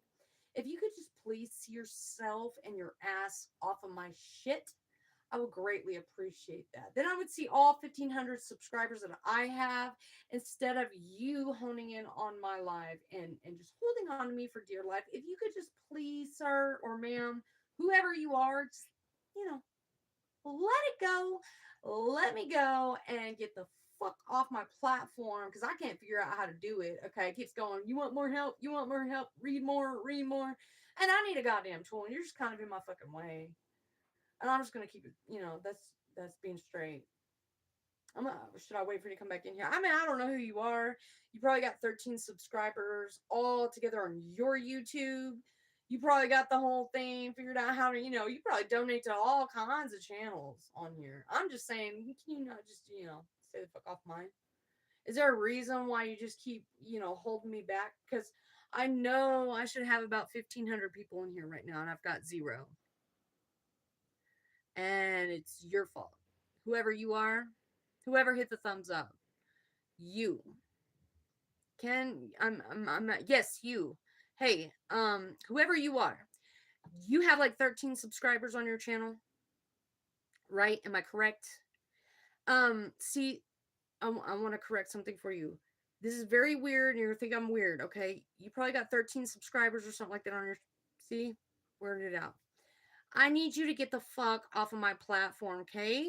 If you could just please see yourself and your ass off of my shit, I would greatly appreciate that. Then I would see all 1,500 subscribers that I have instead of you honing in on my live and just holding on to me for dear life. If you could just please, sir or ma'am, whoever you are, just, you know, let it go. Let me go and get the fuck off my platform because I can't figure out how to do it. Okay, it keeps going. You want more help? You want more help? Read more, read more. And I need a goddamn tool, and you're just kind of in my fucking way. And I'm just gonna keep it. That's being straight. Should I wait for you to come back in here? I mean, I don't know who you are. You probably got 13 subscribers all together on your YouTube. You probably got the whole thing figured out how to, you probably donate to all kinds of channels on here. I'm just saying, can you not just, stay the fuck off mine? Is there a reason why you just keep, holding me back? Because I know I should have about 1,500 people in here right now, and I've got zero. And it's your fault. Whoever you are, whoever hit the thumbs up, you can. I'm not. Yes, you. Hey, whoever you are, you have like 13 subscribers on your channel, right? Am I correct? See, I want to correct something for you. This is very weird, and you're gonna think I'm weird. Okay, you probably got 13 subscribers or something like that on your. See, worded it out. I need you to get the fuck off of my platform, okay?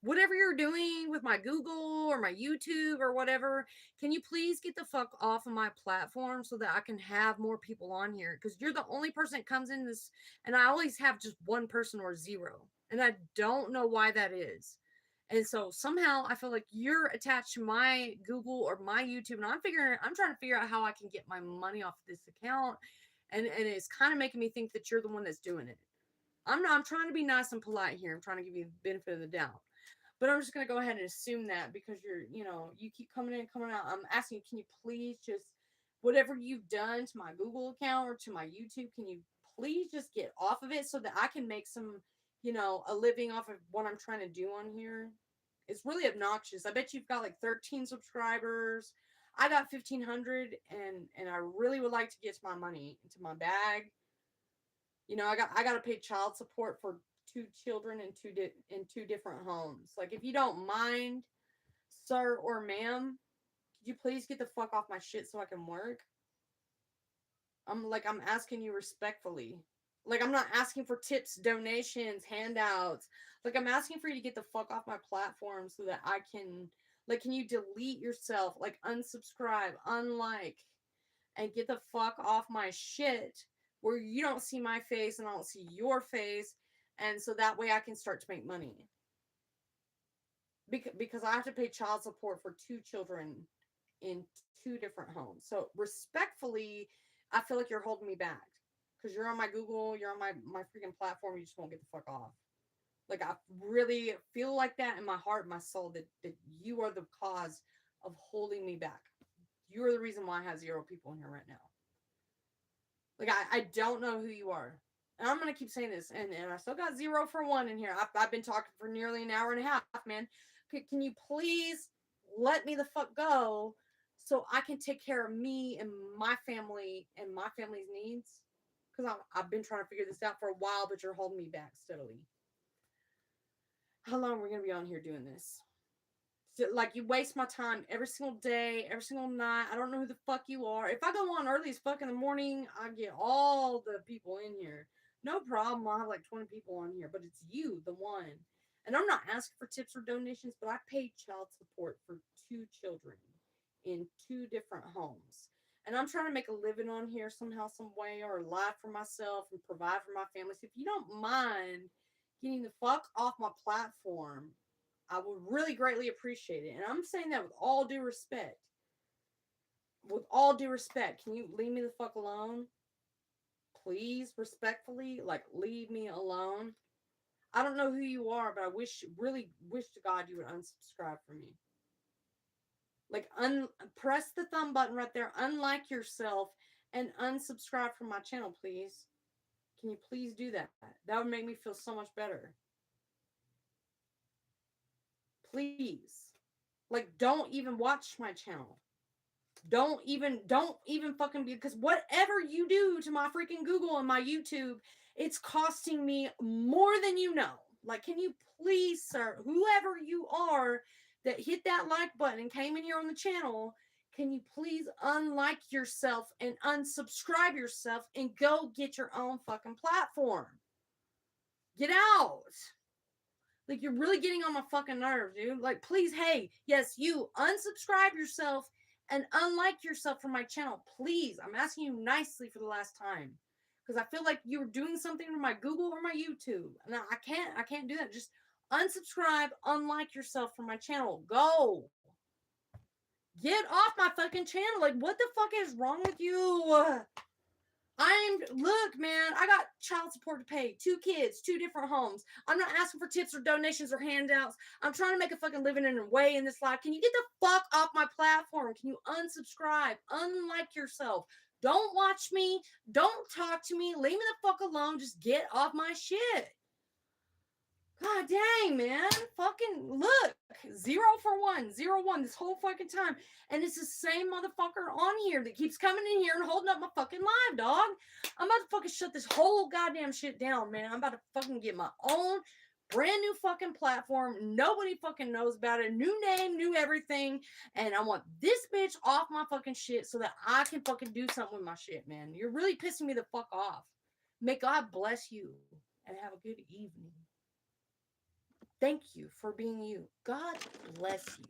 Whatever you're doing with my Google or my YouTube or whatever, can you please get the fuck off of my platform so that I can have more people on here? Because you're the only person that comes in this, and I always have just one person or zero. And I don't know why that is. And so somehow I feel like you're attached to my Google or my YouTube, and I'm trying to figure out how I can get my money off this account. And it's kind of making me think that you're the one that's doing it. I'm trying to be nice and polite here. I'm trying to give you the benefit of the doubt. But I'm just gonna go ahead and assume that because you keep coming in, coming out. I'm asking you, can you please just whatever you've done to my Google account or to my YouTube, can you please just get off of it so that I can make some, a living off of what I'm trying to do on here? It's really obnoxious. I bet you've got like 13 subscribers. I got 1,500, and I really would like to get to my money into my bag. I got to pay child support for two children in two different homes. Like, if you don't mind, sir or ma'am, could you please get the fuck off my shit so I can work? I'm asking you respectfully. Like, I'm not asking for tips, donations, handouts. Like, I'm asking for you to get the fuck off my platform so that I can, like, can you delete yourself? Like, unsubscribe, unlike, and get the fuck off my shit where you don't see my face and I don't see your face. And so that way I can start to make money. Because I have to pay child support for two children in two different homes. So respectfully, I feel like you're holding me back because you're on my Google, you're on my freaking platform. You just won't get the fuck off. Like I really feel like that in my heart, my soul, that you are the cause of holding me back. You are the reason why I have 0 people in here right now. Like I don't know who you are. And I'm gonna keep saying this, and I still got 0 for 1 in here. I've been talking for nearly an hour and a half, man. Can you please let me the fuck go so I can take care of me and my family's needs? Because I've been trying to figure this out for a while, but you're holding me back steadily. How long are we gonna be on here doing this? So, like you waste my time every single day, every single night. I don't know who the fuck you are. If I go on early as fuck in the morning, I get all the people in here. No problem. I'll have like 20 people on here, but it's you, the one. And I'm not asking for tips or donations, but I paid child support for 2 children in 2 different homes. And I'm trying to make a living on here somehow, some way, or a life for myself and provide for my family. So if you don't mind getting the fuck off my platform, I would really greatly appreciate it. And I'm saying that with all due respect. With all due respect, can you leave me the fuck alone? Please, respectfully, like leave me alone. I don't know who you are, but I really wish to God you would unsubscribe from me. Like press the thumb button right there, unlike yourself, and unsubscribe from my channel, please. Can you please do that? That would make me feel so much better. Please. Like, don't even watch my channel. Don't even fucking be, because whatever you do to my freaking Google and my YouTube, it's costing me more than you know. Like, can you please, sir, whoever you are that hit that like button and came in here on the channel, can you please unlike yourself and unsubscribe yourself and go get your own fucking platform? Get out. Like, you're really getting on my fucking nerves, dude. Like, please, hey, yes, you unsubscribe yourself and unlike yourself from my channel. Please, I'm asking you nicely for the last time. Because I feel like you're doing something to my Google or my YouTube. And I can't do that. Just unsubscribe, unlike yourself from my channel. Go. Get off my fucking channel. Like, what the fuck is wrong with you? Look, man, I got child support to pay. 2 kids, 2 different homes. I'm not asking for tips or donations or handouts. I'm trying to make a fucking living in a way in this life. Can you get the fuck off my platform? Can you unsubscribe? Unlike yourself. Don't watch me. Don't talk to me. Leave me the fuck alone. Just get off my shit. God dang, man. Fucking look. 0 for 1. 0 1 this whole fucking time. And it's the same motherfucker on here that keeps coming in here and holding up my fucking live, dog. I'm about to fucking shut this whole goddamn shit down, man. I'm about to fucking get my own brand new fucking platform. Nobody fucking knows about it. New name, new everything. And I want this bitch off my fucking shit so that I can fucking do something with my shit, man. You're really pissing me the fuck off. May God bless you and have a good evening. Thank you for being you. God bless you.